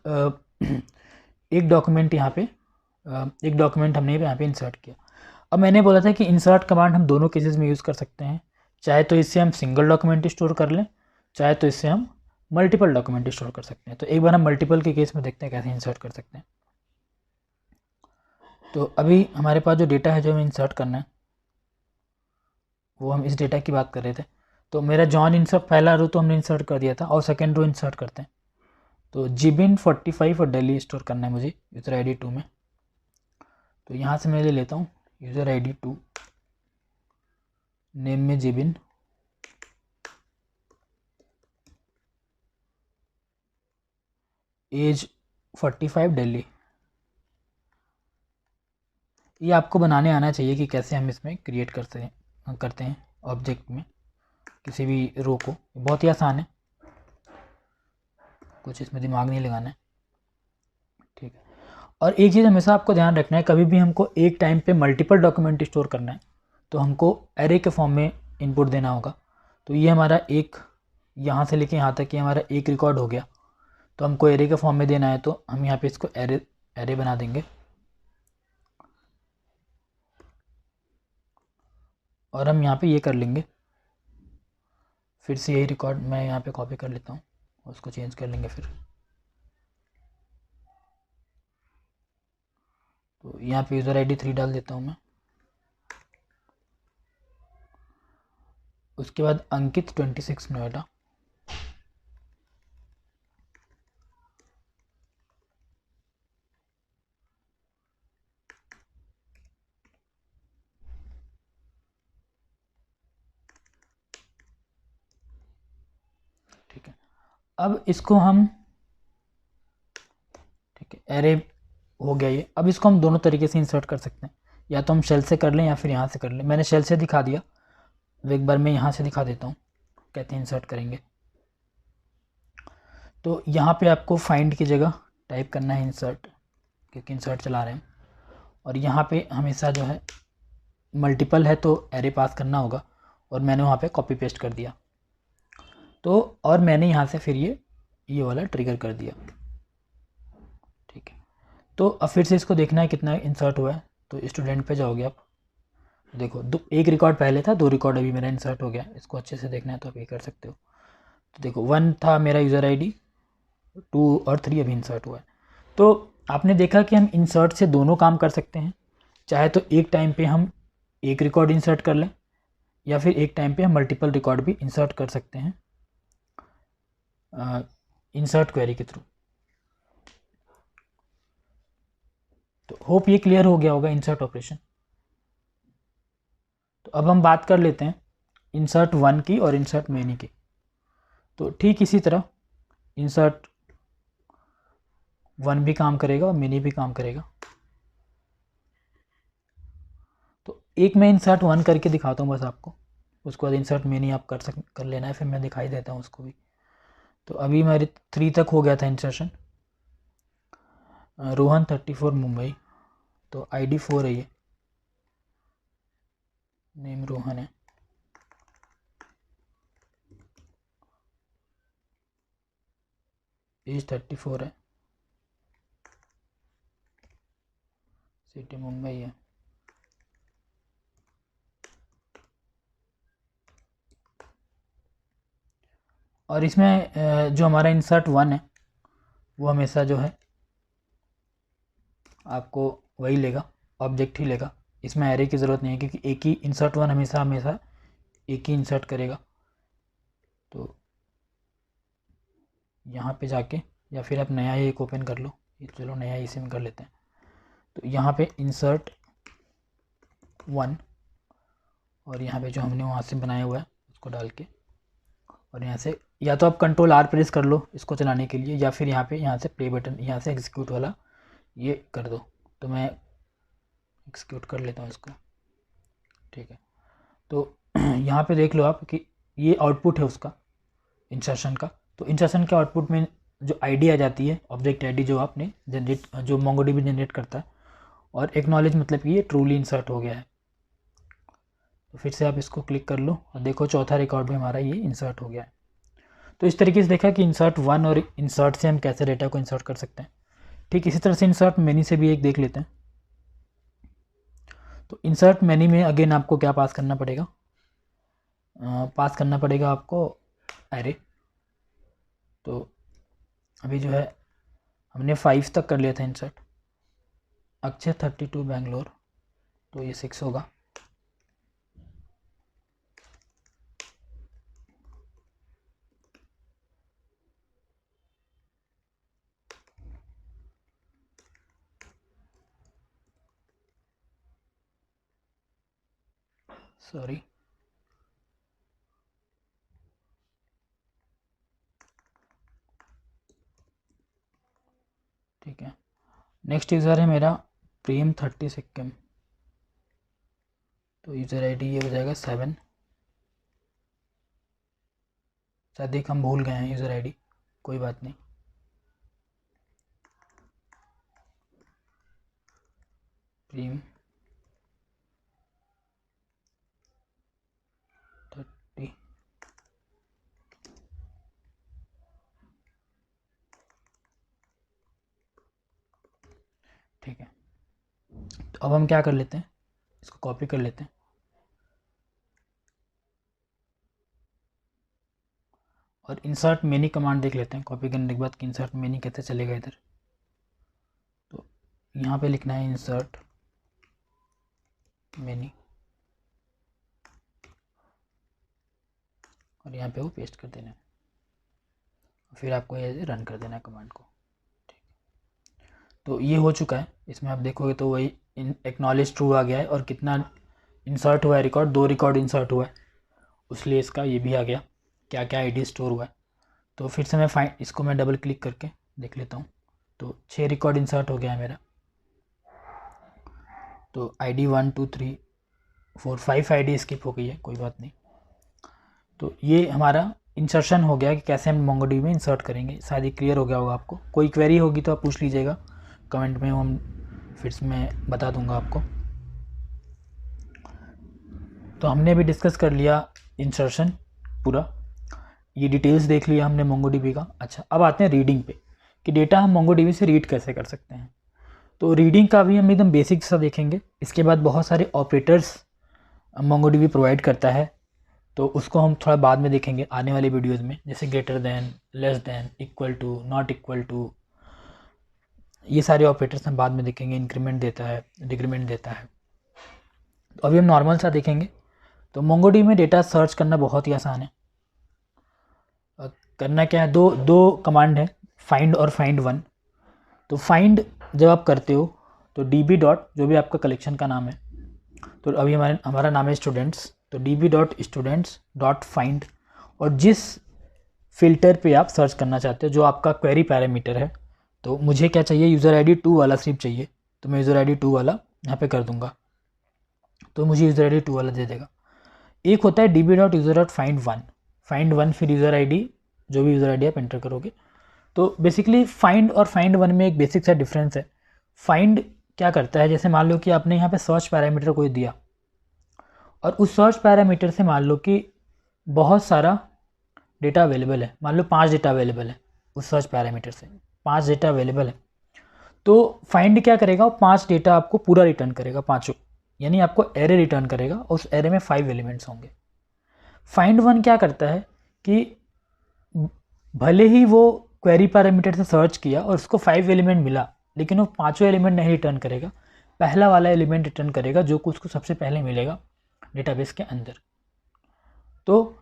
डॉक्यूमेंट यहाँ पे एक डॉक्यूमेंट हमने यहाँ पे इंसर्ट किया। अब मैंने बोला था कि इंसर्ट कमांड हम दोनों केसेस में यूज़ कर सकते हैं, चाहे तो इससे हम सिंगल डॉक्यूमेंट स्टोर कर लें, चाहे तो इससे हम मल्टीपल डॉक्यूमेंट स्टोर कर सकते हैं। तो एक बार हम मल्टीपल के केस में देखते हैं कैसे इंसर्ट कर सकते हैं। तो अभी हमारे पास जो डेटा है जो हमें इंसर्ट करना है, वो हम इस डेटा की बात कर रहे थे। तो मेरा जॉन इंसर्ट, पहला रो तो हमने इंसर्ट कर दिया था, और सेकेंड रो इंसर्ट करते हैं। तो जिबिन 45 और दिल्ली स्टोर करना है मुझे यूज़र आईडी 2 में। तो यहाँ से मैं ले लेता हूँ यूज़र आईडी 2, नेम में जिबिन, एज 45 दिल्ली। ये आपको बनाने आना चाहिए कि कैसे हम इसमें क्रिएट करते हैं ऑब्जेक्ट में किसी भी रो को। बहुत ही आसान है, कुछ इसमें दिमाग नहीं लगाना है। ठीक है, और एक चीज़ हमेशा आपको ध्यान रखना है, कभी भी हमको एक टाइम पे मल्टीपल डॉक्यूमेंट स्टोर करना है तो हमको एरे के फॉर्म में इनपुट देना होगा। तो ये हमारा एक, यहाँ से लेके यहाँ तक ये हमारा एक रिकॉर्ड हो गया, तो हमको एरे के फॉर्म में देना है, तो हम यहाँ पे इसको एरे बना देंगे, और हम यहाँ पे ये कर लेंगे, फिर से यही रिकॉर्ड मैं यहाँ पे कॉपी कर लेता हूँ, उसको चेंज कर लेंगे फिर। तो यहाँ पे यूज़र आईडी 3 डाल देता हूँ मैं। उसके बाद अंकित 26 नोएडा। ठीक है, अब इसको हम, ठीक है, एरे हो गया ये। अब इसको हम दोनों तरीके से इंसर्ट कर सकते हैं, या तो हम शेल से कर लें या फिर यहाँ से कर लें। मैंने शेल से दिखा दिया, एक बार मैं यहाँ से दिखा देता हूँ कैसे इंसर्ट करेंगे। तो यहाँ पे आपको फाइंड की जगह टाइप करना है इंसर्ट, क्योंकि इंसर्ट चला रहे हैं, और यहाँ पे हमेशा जो है मल्टीपल है तो एरे पास करना होगा, और मैंने वहाँ पे कॉपी पेस्ट कर दिया। तो और मैंने यहाँ से फिर ये वाला ट्रिगर कर दिया। ठीक है, तो अब फिर से इसको देखना है कितना इंसर्ट हुआ है। तो स्टूडेंट पे जाओगे आप, देखो एक रिकॉर्ड पहले था, 2 रिकॉर्ड अभी मेरा इंसर्ट हो गया। इसको अच्छे से देखना है तो आप ये कर सकते हो। तो देखो 1 था मेरा यूज़र आईडी, 2 और 3 अभी इंसर्ट हुआ है। तो आपने देखा कि हम इंसर्ट से दोनों काम कर सकते हैं, चाहे तो एक टाइम पे हम एक रिकॉर्ड इंसर्ट कर लें, या फिर एक टाइम पे हम मल्टीपल रिकॉर्ड भी इंसर्ट कर सकते हैं इंसर्ट क्वेरी के थ्रू। तो होप ये क्लियर हो गया होगा इंसर्ट ऑपरेशन। तो अब हम बात कर लेते हैं इंसर्ट 1 की और इंसर्ट मैनी की। तो ठीक इसी तरह इंसर्ट वन भी काम करेगा और मिनी भी काम करेगा। तो एक मैं इंसर्ट वन करके दिखाता हूँ बस आपको, उसके बाद इंसर्ट मिनी आप कर लेना है, फिर मैं दिखाई देता हूँ उसको भी। तो अभी मेरे 3 तक हो गया था इंसर्शन। रोहन 34 मुंबई, तो ID 4 है, ये नेम रोहन है। एज 34 है, सिटी मुंबई है। और इसमें जो हमारा इंसर्ट वन है वो हमेशा जो है आपको वही लेगा, ऑब्जेक्ट ही लेगा। इसमें एरे की ज़रूरत नहीं है क्योंकि एक ही इंसर्ट वन हमेशा एक ही इंसर्ट करेगा। तो यहाँ पे जाके या फिर आप नया ही एक ओपन कर लो, चलो नया इसी में कर लेते हैं। तो यहाँ पे इंसर्ट वन और यहाँ पे जो हमने वहाँ से बनाया हुआ है उसको डाल के, और यहाँ से या तो आप कंट्रोल R प्रेस कर लो इसको चलाने के लिए, या फिर यहाँ से प्ले बटन, यहाँ से एग्जीक्यूट वाला ये कर दो। तो मैं एग्जीक्यूट कर लेता हूँ इसको, ठीक है। तो यहाँ पे देख लो आप कि ये आउटपुट है उसका इंसर्शन का। तो इंसर्शन के आउटपुट में जो ID आ जाती है, ऑब्जेक्ट ID जो आपने जनरेट, जो MongoDB जनरेट करता है, और एक्नॉलेज मतलब कि ये ट्रूली इंसर्ट हो गया है। तो फिर से आप इसको क्लिक कर लो और देखो चौथा रिकॉर्ड में हमारा ये इंसर्ट हो गया है। तो इस तरीके से देखा कि इंसर्ट वन और इंसर्ट से हम कैसे डेटा को इंसर्ट कर सकते हैं। ठीक इसी तरह से इंसर्ट मेनी से भी एक देख लेते हैं। तो इंसर्ट मेनी में अगेन आपको क्या पास करना पड़ेगा, पास करना पड़ेगा आपको एरे। तो अभी जो है हमने 5 तक कर लिया था इंसर्ट। अक्षय 32 बेंगलोर, तो ये 6 होगा। सॉरी, ठीक है। नेक्स्ट यूज़र है मेरा प्रेम 30 सिक्किम, तो यूज़र ID ये हो जाएगा 7। शायद एक हम भूल गए हैं यूज़र ID, कोई बात नहीं। प्रेम 30, ठीक है। तो अब हम क्या कर लेते हैं, इसको कॉपी कर लेते हैं और इंसर्ट मेनी कमांड देख लेते हैं कॉपी करने के बाद कि इंसर्ट मेनी कैसे चलेगा इधर। तो यहाँ पे लिखना है इंसर्ट मेनी और यहाँ पे वो पेस्ट कर देना है, फिर आपको ये रन कर देना है कमांड को, ठीक। तो ये हो चुका है। इसमें आप देखोगे तो वही एक्नॉलेज ट्रू आ गया है, और कितना इंसर्ट हुआ है रिकॉर्ड, 2 रिकॉर्ड इंसर्ट हुआ है, उसलिए इसका ये भी आ गया क्या क्या ID स्टोर हुआ है। तो फिर से मैं इसको मैं डबल क्लिक करके देख लेता हूँ। तो 6 रिकॉर्ड इंसर्ट हो गया है मेरा। तो ID 1 2 3 4 5 ID स्किप हो गई है, कोई बात नहीं। तो ये हमारा इंसर्शन हो गया कि कैसे हम MongoDB में इंसर्ट करेंगे। शायद ये क्लियर हो गया होगा आपको। कोई क्वेरी होगी तो आप पूछ लीजिएगा कमेंट में, हम फिर से मैं बता दूंगा आपको। तो हमने अभी डिस्कस कर लिया इंसर्शन पूरा, ये डिटेल्स देख लिया हमने MongoDB का। अच्छा, अब आते हैं रीडिंग पे कि डेटा हम MongoDB से रीड कैसे कर सकते हैं। तो रीडिंग का भी हम एकदम बेसिक सा देखेंगे। इसके बाद बहुत सारे ऑपरेटर्स MongoDB प्रोवाइड करता है, तो उसको हम थोड़ा बाद में देखेंगे आने वाले वीडियोस में, जैसे greater than, less than, equal to, not equal to, ये सारे ऑपरेटर्स हम बाद में देखेंगे। इंक्रीमेंट देता है, डिक्रीमेंट देता है। तो अभी हम नॉर्मल सा देखेंगे। तो MongoDB में डेटा सर्च करना बहुत ही आसान है। करना क्या है, दो कमांड है, फाइंड और फाइंड वन। तो फाइंड जब आप करते हो तो DB डॉट, जो भी आपका कलेक्शन का नाम है, तो अभी हमारा नाम है स्टूडेंट्स, तो DB dot students dot find, और जिस फ़िल्टर पे आप सर्च करना चाहते हो जो आपका क्वेरी पैरामीटर है। तो मुझे क्या चाहिए, यूज़र आईडी 2 वाला सिर्फ चाहिए, तो मैं यूज़र आईडी 2 वाला यहाँ पे कर दूँगा, तो मुझे यूज़र आईडी 2 वाला दे देगा। एक होता है db.user.find1, फाइंड वन फिर यूज़र आईडी, जो भी यूज़र आईडी आप एंटर करोगे। तो बेसिकली फाइंड और फाइंड वन में एक बेसिक सा डिफरेंस है। फाइंड क्या करता है, जैसे मान लो कि आपने यहाँ पे सर्च पैरामीटर कोई दिया और उस सर्च पैरामीटर से मान लो कि बहुत सारा डेटा अवेलेबल है, मान लो 5 डेटा अवेलेबल है, उस सर्च पैरामीटर से 5 डेटा अवेलेबल है, तो फाइंड क्या करेगा, वो 5 डेटा आपको पूरा रिटर्न करेगा, पाँचों, यानी आपको एरे रिटर्न करेगा और उस एरे में 5 एलिमेंट्स होंगे। फाइंड वन क्या करता है कि भले ही वो क्वेरी पैरामीटर से सर्च किया और उसको 5 एलिमेंट मिला, लेकिन वो पाँचों एलिमेंट नहीं रिटर्न करेगा, पहला वाला एलिमेंट रिटर्न करेगा जो कि उसको सबसे पहले मिलेगा डेटाबेस के अंदर। तो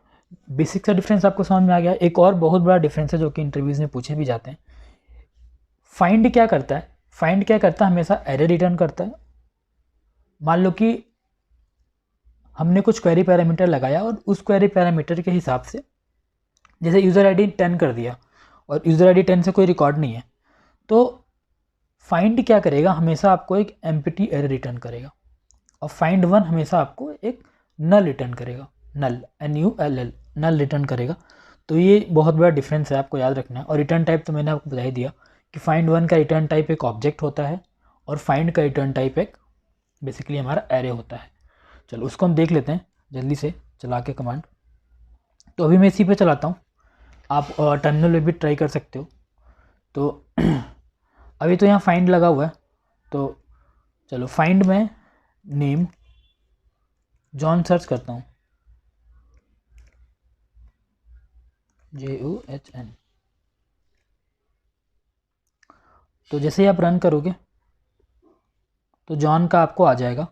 बेसिक सा डिफरेंस आपको समझ में आ गया। एक और बहुत बड़ा डिफरेंस है जो कि इंटरव्यूज़ में पूछे भी जाते हैं। फाइंड क्या करता है, फाइंड क्या करता है, हमेशा एरे रिटर्न करता है। मान लो कि हमने कुछ क्वेरी पैरामीटर लगाया और उस क्वेरी पैरामीटर के हिसाब से, जैसे यूज़र आईडी 10 कर दिया और यूज़र आईडी 10 से कोई रिकॉर्ड नहीं है, तो फाइंड क्या करेगा, हमेशा आपको एक एम्प्टी एरे रिटर्न करेगा और फाइंड वन हमेशा आपको एक नल रिटर्न करेगा, नल NULL, नल रिटर्न करेगा। तो ये बहुत बड़ा डिफरेंस है, आपको याद रखना है। और रिटर्न टाइप तो मैंने आपको बता ही दिया कि फाइंड वन का रिटर्न टाइप एक ऑब्जेक्ट होता है और फाइंड का रिटर्न टाइप एक बेसिकली हमारा एरे होता है। चलो उसको हम देख लेते हैं जल्दी से चला के कमांड। तो अभी मैं इसी पे चलाता हूँ, आप टर्मिनल में भी ट्राई कर सकते हो। तो अभी तो यहाँ फाइंड लगा हुआ है, तो चलो फाइंड में नेम जॉन सर्च करता हूँ, JOHN। तो जैसे ही आप रन करोगे तो जॉन का आपको आ जाएगा।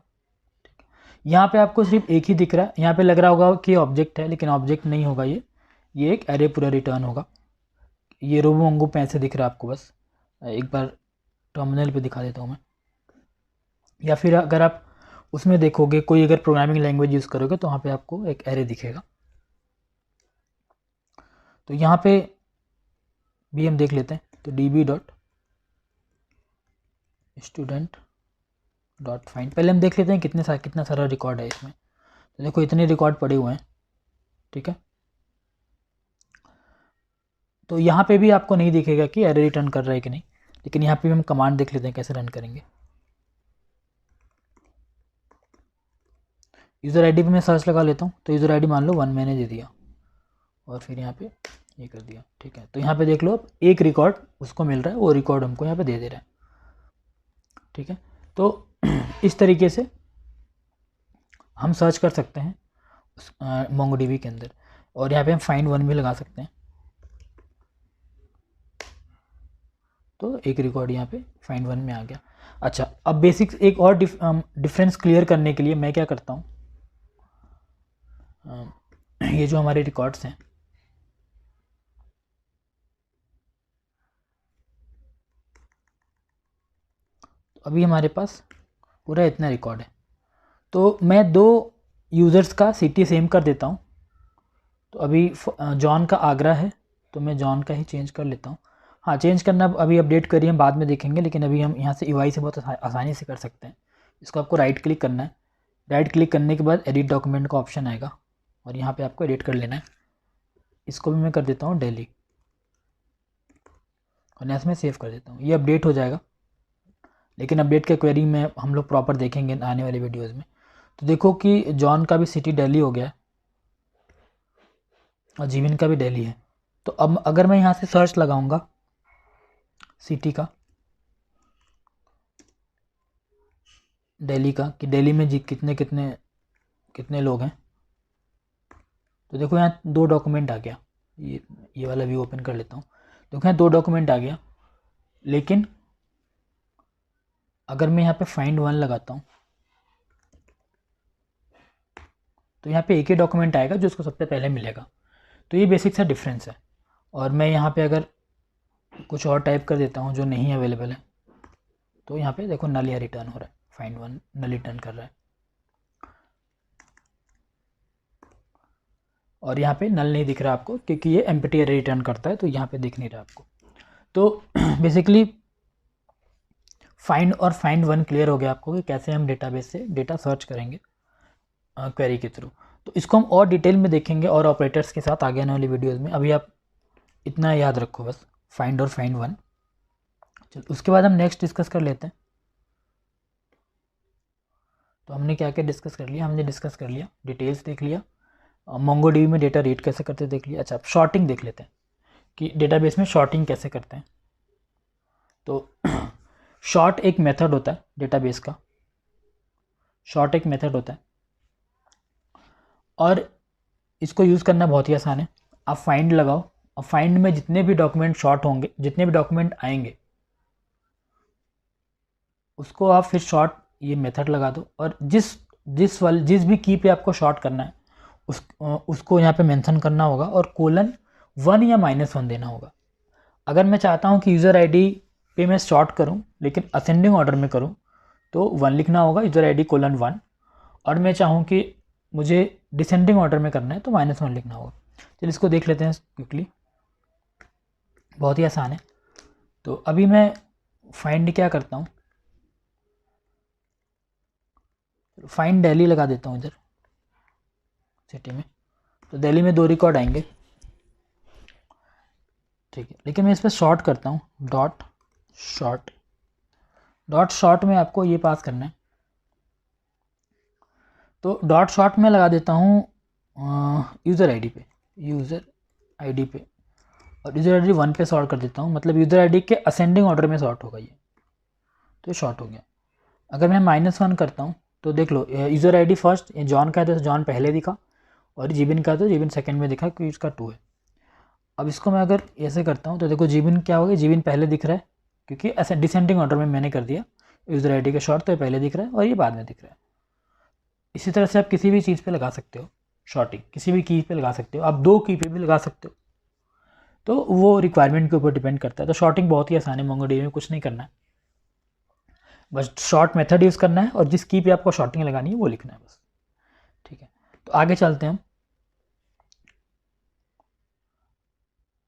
यहाँ पे आपको सिर्फ एक ही दिख रहा है, यहाँ पे लग रहा होगा कि ऑब्जेक्ट है, लेकिन ऑब्जेक्ट नहीं होगा, ये एक एरे पूरा रिटर्न होगा। ये रोबो मंगो पैसे दिख रहा है आपको, बस एक बार टर्मिनल पे दिखा देता हूँ मैं। या फिर अगर आप उसमें देखोगे, कोई अगर प्रोग्रामिंग लैंग्वेज यूज़ करोगे तो वहाँ पे आपको एक एरे दिखेगा। तो यहाँ पे भी हम देख लेते हैं। तो db.student.find, पहले हम देख लेते हैं कितना सारा रिकॉर्ड है इसमें। तो देखो इतने रिकॉर्ड पड़े हुए हैं, ठीक है। तो यहाँ पे भी आपको नहीं दिखेगा कि एरे रिटर्न कर रहा है कि नहीं, लेकिन यहाँ पे भी हम कमांड देख लेते हैं कैसे रन करेंगे। यूज़र आईडी पे मैं सर्च लगा लेता हूँ, तो यूज़र आईडी मान लो 1 मैंने दे दिया और फिर यहाँ पे ये कर दिया, ठीक है। तो यहाँ पे देख लो, अब एक रिकॉर्ड उसको मिल रहा है, वो रिकॉर्ड हमको यहाँ पे दे रहा है, ठीक है। तो इस तरीके से हम सर्च कर सकते हैं उस MongoDB के अंदर। और यहाँ पे हम फाइंड वन भी लगा सकते हैं, तो एक रिकॉर्ड यहाँ पे फाइंड वन में आ गया। अच्छा, अब बेसिक्स एक और डिफरेंस क्लियर करने के लिए मैं क्या करता हूँ, ये जो हमारे रिकॉर्ड्स हैं, तो अभी हमारे पास पूरा इतना रिकॉर्ड है, तो मैं 2 यूज़र्स का सिटी सेम कर देता हूँ। तो अभी जॉन का आगरा है, तो मैं जॉन का ही चेंज कर लेता हूँ। हाँ, चेंज करना अभी अपडेट करिए, हम बाद में देखेंगे, लेकिन अभी हम यहाँ से EY से बहुत आसानी से कर सकते हैं। इसको आपको राइट क्लिक करना है, राइट क्लिक करने के बाद एडिट डॉक्यूमेंट का ऑप्शन आएगा और यहाँ पे आपको एडिट कर लेना है। इसको भी मैं कर देता हूँ दिल्ली और यहाँ से मैं सेव कर देता हूँ, ये अपडेट हो जाएगा। लेकिन अपडेट के क्वेरी में हम लोग प्रॉपर देखेंगे आने वाले वीडियोज़ में। तो देखो कि जॉन का भी सिटी दिल्ली हो गया है और जीवन का भी दिल्ली है। तो अब अगर मैं यहाँ से सर्च लगाऊंगा सिटी का, दिल्ली का, कि दिल्ली में जी कितने कितने कितने लोग हैं, तो देखो यहाँ 2 डॉक्यूमेंट आ गया। ये वाला भी ओपन कर लेता हूँ। देखो यहाँ 2 डॉक्यूमेंट आ गया, लेकिन अगर मैं यहाँ पे फाइंड वन लगाता हूँ तो यहाँ पे एक ही डॉक्यूमेंट आएगा जो उसको सबसे पहले मिलेगा। तो ये बेसिक सा डिफरेंस है। और मैं यहाँ पे अगर कुछ और टाइप कर देता हूँ जो नहीं अवेलेबल है, तो यहाँ पे देखो नल यहाँ रिटर्न हो रहा है, फाइंड वन नल रिटर्न कर रहा है। और यहाँ पे नल नहीं दिख रहा आपको क्योंकि ये एम्प्टी एरे रिटर्न करता है, तो यहाँ पे दिख नहीं रहा आपको। तो बेसिकली फाइंड और फाइंड वन क्लियर हो गया आपको कि कैसे हम डेटाबेस से डेटा सर्च करेंगे क्वेरी के थ्रू। तो इसको हम और डिटेल में देखेंगे और ऑपरेटर्स के साथ आगे आने वाली वीडियोस में। अभी आप इतना याद रखो बस, फाइंड और फाइंड वन। चलो उसके बाद हम नेक्स्ट डिस्कस कर लेते हैं। तो हमने क्या क्या डिस्कस कर लिया, हमने डिस्कस कर लिया, डिटेल्स देख लिया, मोंगोडीबी में डेटा रीड कैसे करते देख लिया। अच्छा, अब शॉर्टिंग देख लेते हैं कि डेटाबेस में शॉर्टिंग कैसे करते हैं। तो शॉर्ट एक मेथड होता है डेटाबेस का, शॉर्ट एक मेथड होता है और इसको यूज़ करना बहुत ही आसान है। आप फाइंड लगाओ और फाइंड में जितने भी डॉक्यूमेंट शॉर्ट होंगे, जितने भी डॉक्यूमेंट आएंगे, उसको आप फिर शॉर्ट ये मेथड लगा दो और जिस भी की पे आपको शॉर्ट करना है उसको यहाँ पे मेंशन करना होगा और :1 या -1 देना होगा। अगर मैं चाहता हूँ कि यूज़र आईडी पे मैं शॉर्ट करूँ लेकिन असेंडिंग ऑर्डर में करूँ तो 1 लिखना होगा, यूज़र आईडी :1, और मैं चाहूँ कि मुझे डिसेंडिंग ऑर्डर में करना है तो -1 लिखना होगा। चलिए इसको देख लेते हैं क्विकली, बहुत ही आसान है। तो अभी मैं फाइंड क्या करता हूँ, फाइंड दिल्ली लगा देता हूँ इधर सिटी में। तो दिल्ली में 2 रिकॉर्ड आएंगे, ठीक है, लेकिन मैं इस पर शॉर्ट करता हूँ, डॉट शॉर्ट में आपको ये पास करना है। तो डॉट शॉर्ट में लगा देता हूँ यूज़र आईडी पे, और यूज़र आईडी 1 पे शॉर्ट कर देता हूँ, मतलब यूज़र आईडी के असेंडिंग ऑर्डर में शॉर्ट होगा ये, तो शॉर्ट हो गया। अगर मैं -1 करता हूँ तो देख लो, यूज़र आईडी फर्स्ट जॉन का है तो जॉन पहले दिखा, और जीबिन का तो जीबिन सेकंड में दिखा क्योंकि इसका 2 है। अब इसको मैं अगर ऐसे करता हूँ तो देखो जीबिन क्या होगा, जीबिन पहले दिख रहा है क्योंकि ऐसे डिसेंडिंग ऑर्डर में मैंने कर दिया यूज़र आईडी के शॉर्ट, तो ये पहले दिख रहा है और ये बाद में दिख रहा है। इसी तरह से आप किसी भी चीज़ पे लगा सकते हो शॉर्टिंग, किसी भी की पे लगा सकते हो, आप 2 की पे भी लगा सकते हो, तो वो रिक्वायरमेंट के ऊपर डिपेंड करता है। तो शॉर्टिंग बहुत ही आसान है, मोंगोडीबी में कुछ नहीं करना है, बस शॉर्ट मेथड यूज़ करना है और जिस की पे आपको शॉर्टिंग लगानी है वो लिखना है बस, ठीक है। तो आगे चलते हैं हम,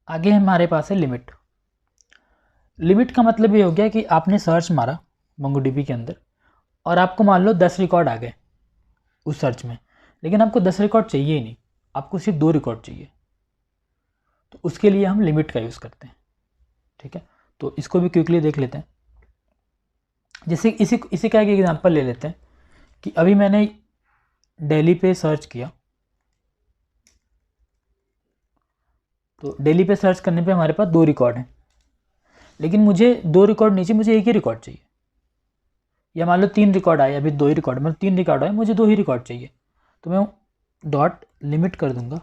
आगे हमारे पास है लिमिट। लिमिट का मतलब ये हो गया कि आपने सर्च मारा मोंगोडीबी के अंदर और आपको मान लो 10 रिकॉर्ड आ गए उस सर्च में, लेकिन आपको 10 रिकॉर्ड चाहिए ही नहीं, आपको सिर्फ 2 रिकॉर्ड चाहिए, तो उसके लिए हम लिमिट का यूज़ करते हैं, ठीक है। तो इसको भी क्विकली देख लेते हैं। जैसे इसी का एक एग्जांपल ले लेते हैं कि अभी मैंने दिल्ली पे सर्च किया, तो दिल्ली पे सर्च करने पे हमारे पास 2 रिकॉर्ड हैं, लेकिन मुझे 2 रिकॉर्ड नीचे मुझे एक ही रिकॉर्ड चाहिए, या मान लो 3 रिकॉर्ड आए, अभी 2 ही रिकॉर्ड, मतलब 3 रिकॉर्ड आए, मुझे 2 ही रिकॉर्ड चाहिए, तो मैं डॉट लिमिट कर दूंगा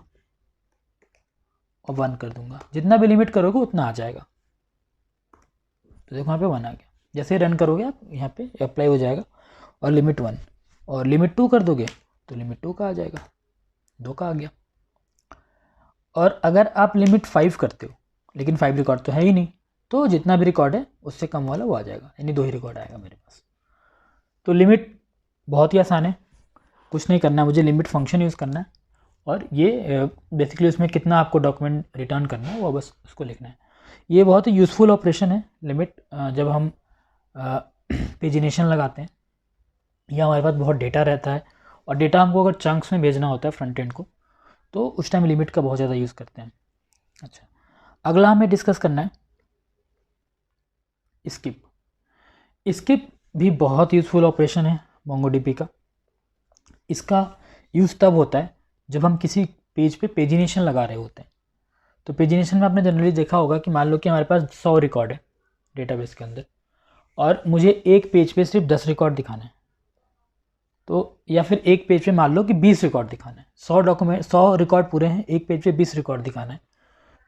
और 1 कर दूंगा। जितना भी लिमिट करोगे उतना आ जाएगा, तो देखो यहाँ पे 1 आ गया। जैसे रन करोगे आप यहाँ पे अप्लाई हो जाएगा और लिमिट 1, और लिमिट 2 कर दोगे तो लिमिट 2 का आ जाएगा, 2 का आ गया। और अगर आप लिमिट 5 करते हो, लेकिन 5 रिकॉर्ड तो है ही नहीं, तो जितना भी रिकॉर्ड है उससे कम वाला वो आ जाएगा, यानी 2 ही रिकॉर्ड आएगा मेरे पास। तो लिमिट बहुत ही आसान है, कुछ नहीं करना है, मुझे लिमिट फंक्शन यूज़ करना है और ये बेसिकली उसमें कितना आपको डॉक्यूमेंट रिटर्न करना है वो बस उसको लिखना है। ये बहुत ही यूज़फुल ऑपरेशन है लिमिट, जब हम पेजिनेशन लगाते हैं या हमारे पास बहुत डेटा रहता है और डेटा हमको अगर चंक्स में भेजना होता है फ्रंट एंड को, तो उस टाइम लिमिट का बहुत ज़्यादा यूज़ करते हैं। अच्छा, अगला हमें डिस्कस करना है स्किप भी बहुत यूज़फुल ऑपरेशन है मोंगोडीबी का। इसका यूज़ तब होता है जब हम किसी पेज पे पेजिनेशन लगा रहे होते हैं। तो पेजिनेशन में आपने जनरली देखा होगा कि मान लो कि हमारे पास 100 रिकॉर्ड है डेटाबेस के अंदर और मुझे एक पेज पे सिर्फ 10 रिकॉर्ड दिखाना है, तो या फिर एक पेज पे मान लो कि 20 रिकॉर्ड दिखाना है, 100 रिकॉर्ड पूरे हैं, एक पेज पे 20 रिकॉर्ड दिखाना है,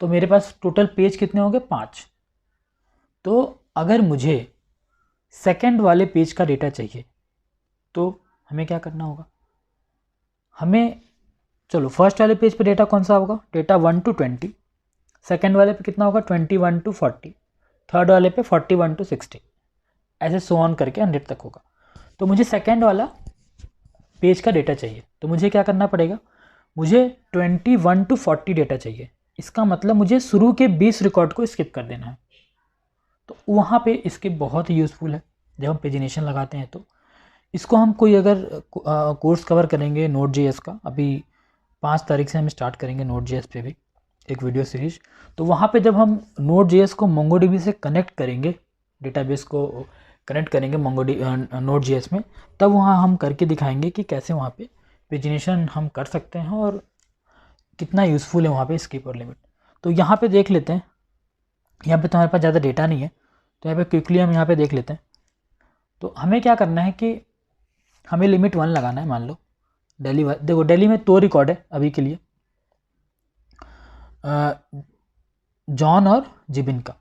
तो मेरे पास टोटल पेज कितने होंगे, 5। तो अगर मुझे सेकंड वाले पेज का डेटा चाहिए तो हमें क्या करना होगा, हमें चलो फर्स्ट वाले पेज पे डेटा कौन सा होगा, डेटा 1 to 20, सेकंड वाले पे कितना होगा 21 to 40, थर्ड वाले पे 41 to 60, ऐसे सो ऑन करके 100 तक होगा। तो मुझे सेकंड वाला पेज का डेटा चाहिए, तो मुझे क्या करना पड़ेगा, मुझे 21 to 40 डेटा चाहिए। इसका मतलब मुझे शुरू के 20 रिकॉर्ड को स्किप कर देना है। तो वहाँ पे स्किप बहुत ही यूज़फुल है जब हम पेजिनेशन लगाते हैं। तो इसको हम कोई अगर कोर्स कवर करेंगे Node.js का, अभी 5 तारीख से हम स्टार्ट करेंगे Node.js पे भी एक वीडियो सीरीज। तो वहाँ पे जब हम Node.js को MongoDB से कनेक्ट करेंगे, डेटाबेस को कनेक्ट करेंगे Node.js में, तब वहाँ हम करके दिखाएंगे कि कैसे वहाँ पे पेजिनेशन हम कर सकते हैं और कितना यूज़फुल है वहाँ पे स्किप और लिमिट। तो यहाँ पे देख लेते हैं। यहाँ पे तो हमारे पास ज़्यादा डेटा नहीं है, तो यहाँ पे क्विकली हम यहाँ पे देख लेते हैं। तो हमें क्या करना है कि हमें लिमिट 1 लगाना है। मान लो दिल्ली, देखो दिल्ली में 2 रिकॉर्ड है अभी के लिए, जॉन और जिबिन का,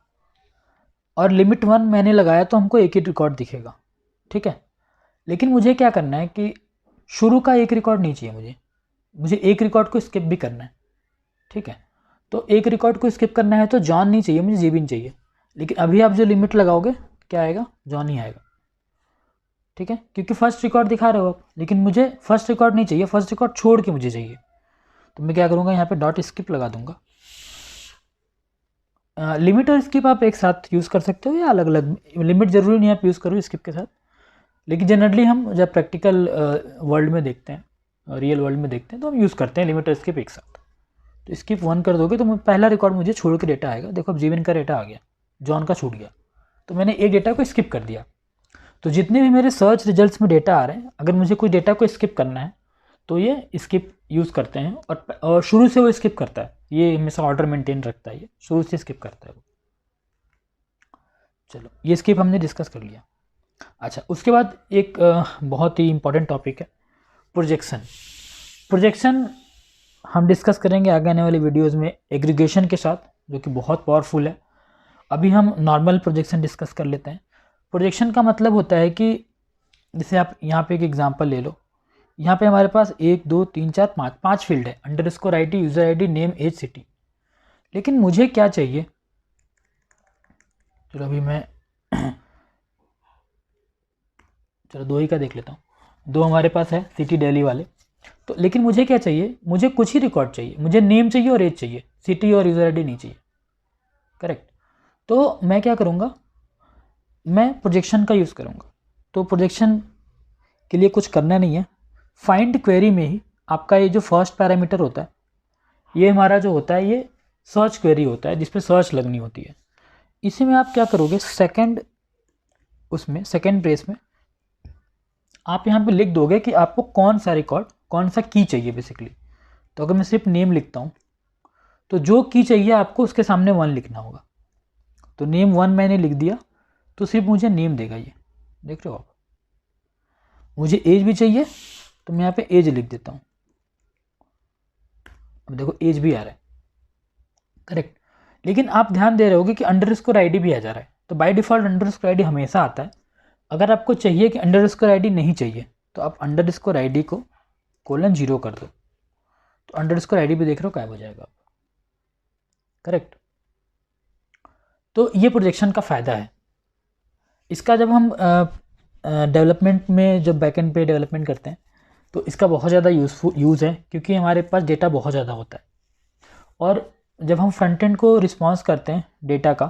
और लिमिट 1 मैंने लगाया तो हमको एक ही रिकॉर्ड दिखेगा, ठीक है। लेकिन मुझे क्या करना है कि शुरू का एक रिकॉर्ड नहीं चाहिए, मुझे एक रिकॉर्ड को स्किप भी करना है, ठीक है। तो एक रिकॉर्ड को स्किप करना है तो जॉन नहीं चाहिए, मुझे जिबिन चाहिए। लेकिन अभी आप जो लिमिट लगाओगे क्या आएगा, जॉन ही आएगा, ठीक है, क्योंकि फर्स्ट रिकॉर्ड दिखा रहे हो आप। लेकिन मुझे फर्स्ट रिकॉर्ड नहीं चाहिए, फर्स्ट रिकॉर्ड छोड़ के मुझे चाहिए। तो मैं क्या करूँगा, यहाँ पे डॉट स्किप लगा दूंगा। लिमिट और स्किप आप एक साथ यूज़ कर सकते हो या अलग अलग, लिमिट ज़रूरी नहीं आप यूज़ करो स्किप के साथ। लेकिन जनरली हम जब प्रैक्टिकल वर्ल्ड में देखते हैं, रियल वर्ल्ड में देखते हैं, तो हम यूज़ करते हैं लिमिट और स्किप एक साथ। तो स्किप 1 कर दोगे तो पहला रिकॉर्ड मुझे छोड़ के डेटा आएगा। देखो अब जीवन का डेटा आ गया, जॉन का छूट गया, तो मैंने एक डेटा को स्किप कर दिया। तो जितने भी मेरे सर्च रिजल्ट्स में डेटा आ रहे हैं, अगर मुझे कोई डेटा को स्किप करना है तो ये स्किप यूज़ करते हैं। और शुरू से वो स्किप करता है, ये हमेशा ऑर्डर मेंटेन रखता है, ये शुरू से स्किप करता है वो। चलो ये स्किप हमने डिस्कस कर लिया। अच्छा, उसके बाद एक बहुत ही इंपॉर्टेंट टॉपिक है प्रोजेक्शन। प्रोजेक्शन हम डिस्कस करेंगे आगे आने वाली वीडियोस में एग्रीगेशन के साथ, जो कि बहुत पावरफुल है। अभी हम नॉर्मल प्रोजेक्शन डिस्कस कर लेते हैं। प्रोजेक्शन का मतलब होता है कि जैसे आप यहाँ पे एक एग्जांपल ले लो, यहाँ पे हमारे पास 1 2 3 4 5 फील्ड है, underscore ID, user ID, name, age, city. लेकिन मुझे क्या चाहिए, चलो अभी मैं चलो 2 ही का देख लेता हूँ। 2 हमारे पास है सिटी दिल्ली वाले। तो लेकिन मुझे क्या चाहिए, मुझे कुछ ही रिकॉर्ड चाहिए, मुझे नेम चाहिए और एज चाहिए, सिटी और यूज़र ID नहीं चाहिए, करेक्ट। तो मैं क्या करूँगा, मैं प्रोजेक्शन का यूज़ करूँगा। तो प्रोजेक्शन के लिए कुछ करना नहीं है, फाइंड क्वेरी में ही आपका ये जो फर्स्ट पैरामीटर होता है, ये हमारा जो होता है ये सर्च क्वेरी होता है, जिस पे सर्च लगनी होती है। इसी में आप क्या करोगे, सेकंड ब्रेस में आप यहाँ पे लिख दोगे कि आपको कौन सा रिकॉर्ड, कौन सा की चाहिए बेसिकली। तो अगर मैं सिर्फ नेम लिखता हूँ तो जो की चाहिए आपको उसके सामने 1 लिखना होगा। तो नेम 1 मैंने लिख दिया तो सिर्फ मुझे नेम देगा, ये देख रहे हो आप। मुझे एज भी चाहिए तो मैं यहाँ पे एज लिख देता हूँ। अब देखो एज भी आ रहा है, करेक्ट। लेकिन आप ध्यान दे रहे होगे कि अंडरस्कोर ID भी आ जा रहा है। तो बाय डिफ़ॉल्ट अंडरस्कोर ID हमेशा आता है। अगर आपको चाहिए कि अंडरस्कोर ID नहीं चाहिए तो आप अंडरस्कोर ID को :0 कर दो, तो अंडरस्कोर ID भी देख रहे हो गायब हो जाएगा, करेक्ट। तो ये प्रोजेक्शन का फ़ायदा है। इसका जब हम डेवलपमेंट में, जब बैकएंड पे डेवलपमेंट करते हैं तो इसका बहुत ज़्यादा यूज़ है, क्योंकि हमारे पास डेटा बहुत ज़्यादा होता है। और जब हम फ्रंट एंड को रिस्पॉन्स करते हैं डेटा का,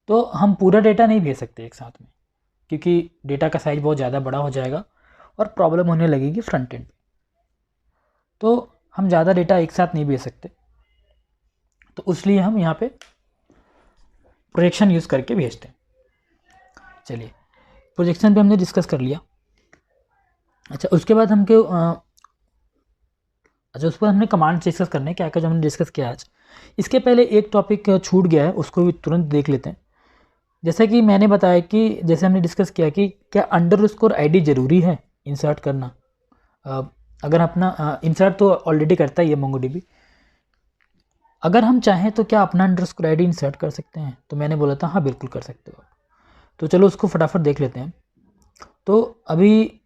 तो हम पूरा डेटा नहीं भेज सकते एक साथ में, क्योंकि डेटा का साइज़ बहुत ज़्यादा बड़ा हो जाएगा और प्रॉब्लम होने लगेगी फ्रंट एंड पे। तो हम ज़्यादा डेटा एक साथ नहीं भेज सकते, तो इसलिए हम यहाँ पे प्रोजेक्शन यूज़ करके भेजते हैं। चलिए प्रोजेक्शन पे हमने डिस्कस कर लिया। अच्छा, उसके बाद हमको उसके बाद हमने कमांड डिस्कस करने हैं, क्या क्या जो हमने डिस्कस किया आज। इसके पहले एक टॉपिक छूट गया है, उसको भी तुरंत देख लेते हैं। जैसा कि मैंने बताया कि जैसे हमने डिस्कस किया कि क्या अंडरस्कोर ID ज़रूरी है इंसर्ट करना। अगर अपना इंसर्ट तो ऑलरेडी करता ही है MongoDB, अगर हम चाहें तो क्या अपना अंडरस्कोर ID इंसर्ट कर सकते हैं। तो मैंने बोला था हाँ बिल्कुल कर सकते हो। तो चलो उसको फटाफट देख लेते हैं। तो अभी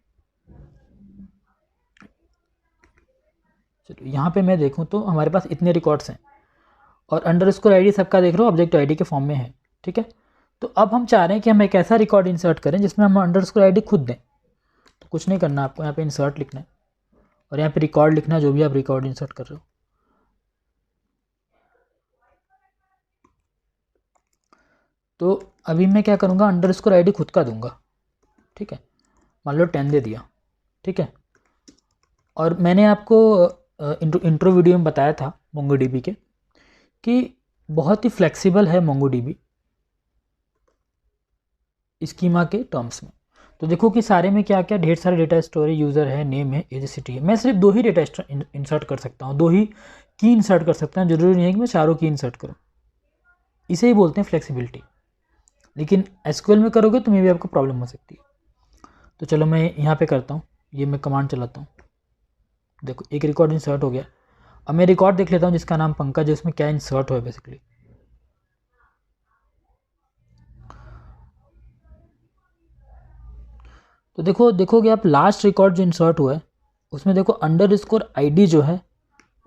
चलो यहाँ पे मैं देखूँ तो हमारे पास इतने रिकॉर्ड्स हैं और अंडरस्कोर ID सबका देख रहे हो ऑब्जेक्ट ID के फॉर्म में है, ठीक है। तो अब हम चाह रहे हैं कि हम एक ऐसा रिकॉर्ड इंसर्ट करें जिसमें हम अंडरस्कोर ID खुद दें। तो कुछ नहीं करना, आपको यहाँ पे इंसर्ट लिखना है और यहाँ पे रिकॉर्ड लिखना है, जो भी आप रिकॉर्ड इंसर्ट कर रहे हो। तो अभी मैं क्या करूँगा, अंडरस्कोर आईडी खुद का दूंगा, ठीक है। मान लो 10 दे दिया, ठीक है। और मैंने आपको इंट्रो वीडियो में बताया था मोंगोडीबी के कि बहुत ही फ्लेक्सिबल है मोंगोडीबी स्कीमा के टर्म्स में। तो देखो कि सारे में क्या क्या ढेर सारे डेटा स्टोरेज, यूज़र है, नेम है, एज, सिटी है। मैं सिर्फ 2 ही डेटा इंसर्ट कर सकता हूँ, 2 ही की इंसर्ट कर सकता हूँ, जरूरी नहीं है कि मैं चारों की इंसर्ट करूँ। इसे ही बोलते हैं फ्लेक्सिबिलिटी। लेकिन एसक्यूएल में करोगे तो मे भी आपको प्रॉब्लम हो सकती है। तो चलो मैं यहाँ पे करता हूँ, ये मैं कमांड चलाता हूँ। देखो एक रिकॉर्ड इंसर्ट हो गया। अब मैं रिकॉर्ड देख लेता हूँ जिसका नाम पंकज है, उसमें क्या इंसर्ट हुआ है बेसिकली। तो देखोगे आप लास्ट रिकॉर्ड जो इंसर्ट हुआ है उसमें देखो अंडरस्कोर आईडी जो है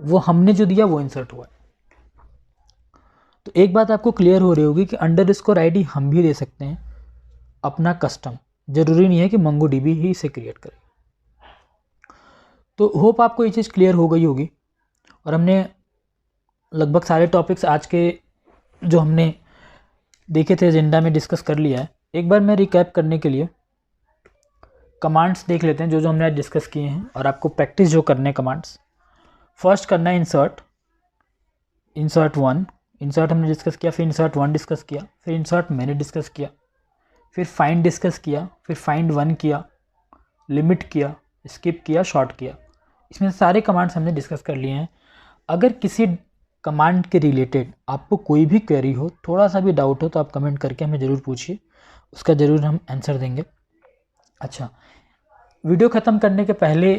वो हमने जो दिया वो इंसर्ट हुआ है। तो एक बात आपको क्लियर हो रही होगी कि अंडरस्कोर आईडी हम भी दे सकते हैं अपना कस्टम, जरूरी नहीं है कि मोंगोडीबी ही इसे क्रिएट करे। तो होप आपको ये चीज़ क्लियर हो गई होगी। और हमने लगभग सारे टॉपिक्स आज के जो हमने देखे थे एजेंडा में डिस्कस कर लिया है। एक बार मैं रिकैप करने के लिए कमांड्स देख लेते हैं जो हमने आज डिस्कस किए हैं, और आपको प्रैक्टिस जो करने हैं कमांड्स। फर्स्ट करना है इंसर्ट 1, इंसर्ट हमने डिस्कस किया, फिर इंसर्ट 1 डिस्कस किया, फिर इंसर्ट मैंने डिस्कस किया, फिर फाइंड डिस्कस किया, फिर फाइंड 1 किया, लिमिट किया, स्किप किया, शॉर्ट किया। इसमें सारे कमांड्स हमने डिस्कस कर लिए हैं। अगर किसी कमांड के रिलेटेड आपको कोई भी क्वेरी हो, थोड़ा सा भी डाउट हो, तो आप कमेंट करके हमें ज़रूर पूछिए, उसका ज़रूर हम आंसर देंगे। अच्छा, वीडियो ख़त्म करने के पहले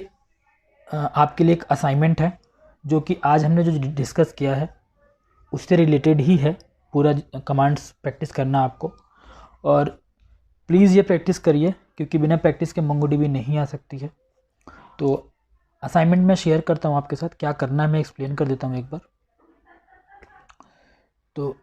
आपके लिए एक असाइनमेंट है, जो कि आज हमने जो डिस्कस किया है उससे रिलेटेड ही है। पूरा कमांड्स प्रैक्टिस करना आपको, और प्लीज़ ये प्रैक्टिस करिए क्योंकि बिना प्रैक्टिस के मोंगोडीबी नहीं आ सकती है। तो असाइनमेंट मैं शेयर करता हूँ आपके साथ, क्या करना है मैं एक्सप्लेन कर देता हूँ एक बार। तो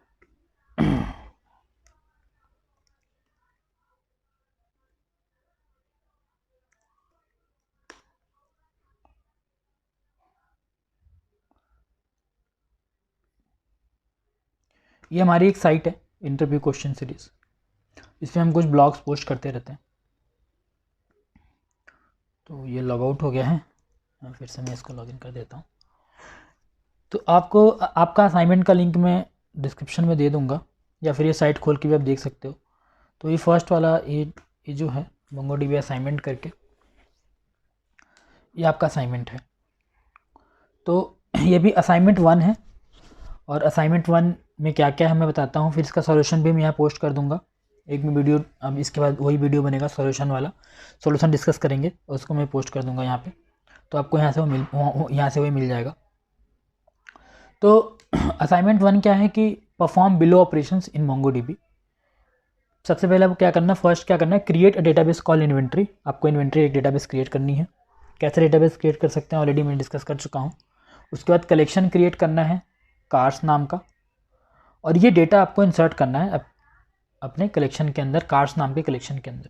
ये हमारी एक साइट है इंटरव्यू क्वेश्चन सीरीज, इसमें हम कुछ ब्लॉग्स पोस्ट करते रहते हैं। तो ये लॉग आउट हो गया है, फिर से मैं इसको लॉगिन कर देता हूँ। तो आपको आपका असाइनमेंट का लिंक मैं डिस्क्रिप्शन में दे दूँगा, या फिर ये साइट खोल के भी आप देख सकते हो। तो ये फर्स्ट वाला ये जो है मोंगोडीबी असाइनमेंट करके, ये आपका असाइनमेंट है। तो ये भी असाइनमेंट 1 है, और असाइनमेंट 1 में क्या क्या है मैं बताता हूँ, फिर इसका सॉल्यूशन भी मैं यहाँ पोस्ट कर दूँगा एक में वीडियो। अब इसके बाद वही वीडियो बनेगा सॉल्यूशन वाला, सॉल्यूशन डिस्कस करेंगे और उसको मैं पोस्ट कर दूँगा यहाँ पे, तो आपको यहाँ से वही मिल जाएगा। तो असाइनमेंट 1 क्या है कि perform below operations in MongoDB. सबसे पहले आपको क्या करना है, फर्स्ट क्या करना है, create a database call inventory. आपको इन्वेंट्री एक डेटाबेस क्रिएट करनी है। कैसे डेटाबेस क्रिएट कर सकते हैं ऑलरेडी मैं डिस्कस कर चुका हूँ। उसके बाद कलेक्शन क्रिएट करना है कार्स नाम का, और ये डेटा आपको इंसर्ट करना है अपने कलेक्शन के अंदर, कार्स नाम के कलेक्शन के अंदर।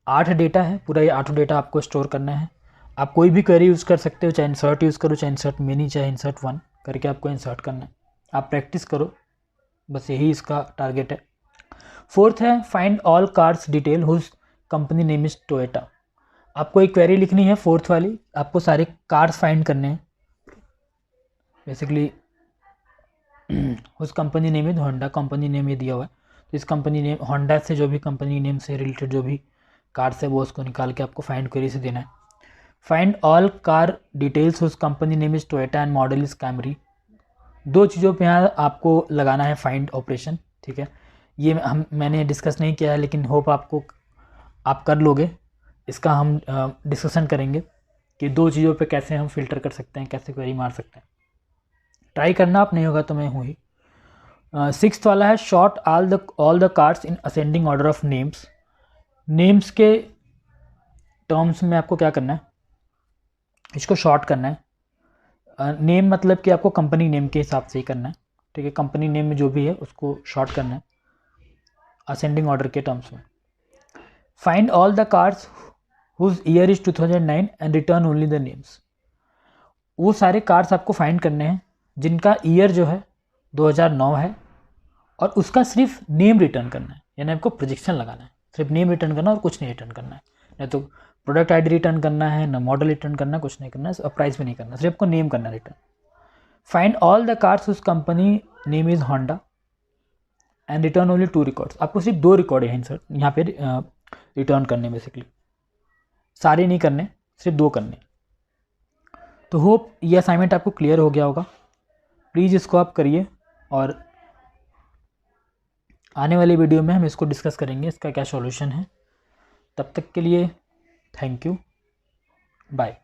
8 डेटा है, पूरा ये 8 डेटा आपको स्टोर करना है। आप कोई भी क्वेरी यूज़ कर सकते हो, चाहे इंसर्ट यूज़ करो, चाहे इंसर्ट मिनी, चाहे इंसर्ट 1 करके आपको इंसर्ट करना है। आप प्रैक्टिस करो, बस यही इसका टारगेट है। फोर्थ है find all cars detail whose company name is Toyota. आपको एक क्वेरी लिखनी है फोर्थ वाली, आपको सारे कार्स फाइंड करने हैं बेसिकली। उस company name is Honda, company name ये दिया हुआ है, तो इस कंपनी नेम होंडा से जो भी कंपनी नेम से रिलेटेड जो भी कार्स है वो उसको निकाल के आपको फाइंड क्वेरी से देना है। Find all car details whose company name is Toyota and model is Camry. 2 चीज़ों पे यहाँ आपको लगाना है फाइंड ऑपरेशन, ठीक है। ये मैंने डिस्कस नहीं किया है, लेकिन होप आप कर लोगे। इसका हम डिस्कशन करेंगे कि 2 चीज़ों पे कैसे हम फिल्टर कर सकते हैं, कैसे क्वेरी मार सकते हैं। ट्राई करना, आप नहीं होगा तो मैं हूँ ही। 6th वाला है short all the cards in ascending order of names. Names के टर्म्स में आपको क्या करना है, इसको शॉर्ट करना है। नेम मतलब कि आपको कंपनी नेम के हिसाब से ही करना है, ठीक है। कंपनी नेम में जो भी है उसको शॉर्ट करना है असेंडिंग ऑर्डर के टर्म्स में। Find all the cars whose year is 2009 and return only the names. वो सारे कार्स आपको फाइंड करने हैं जिनका ईयर जो है 2009 है और उसका सिर्फ नेम रिटर्न करना है, यानी आपको प्रोजेक्शन लगाना है, सिर्फ नेम रिटर्न करना और कुछ नहीं रिटर्न करना है, नहीं तो प्रोडक्ट आईडी रिटर्न करना है, ना मॉडल रिटर्न करना है, कुछ नहीं करना है, और प्राइस भी नहीं करना, सिर्फ आपको नेम करना है return. Find all the cars उस company name is Honda and return only 2 records. आपको सिर्फ 2 रिकॉर्ड है सर यहाँ पे रिटर्न करने, बेसिकली सारे नहीं करने, सिर्फ 2 करने। तो होप ये असाइनमेंट आपको क्लियर हो गया होगा। प्लीज़ इसको आप करिए और आने वाली वीडियो में हम इसको डिस्कस करेंगे, इसका क्या सॉल्यूशन है। तब तक के लिए थैंक यू, बाय।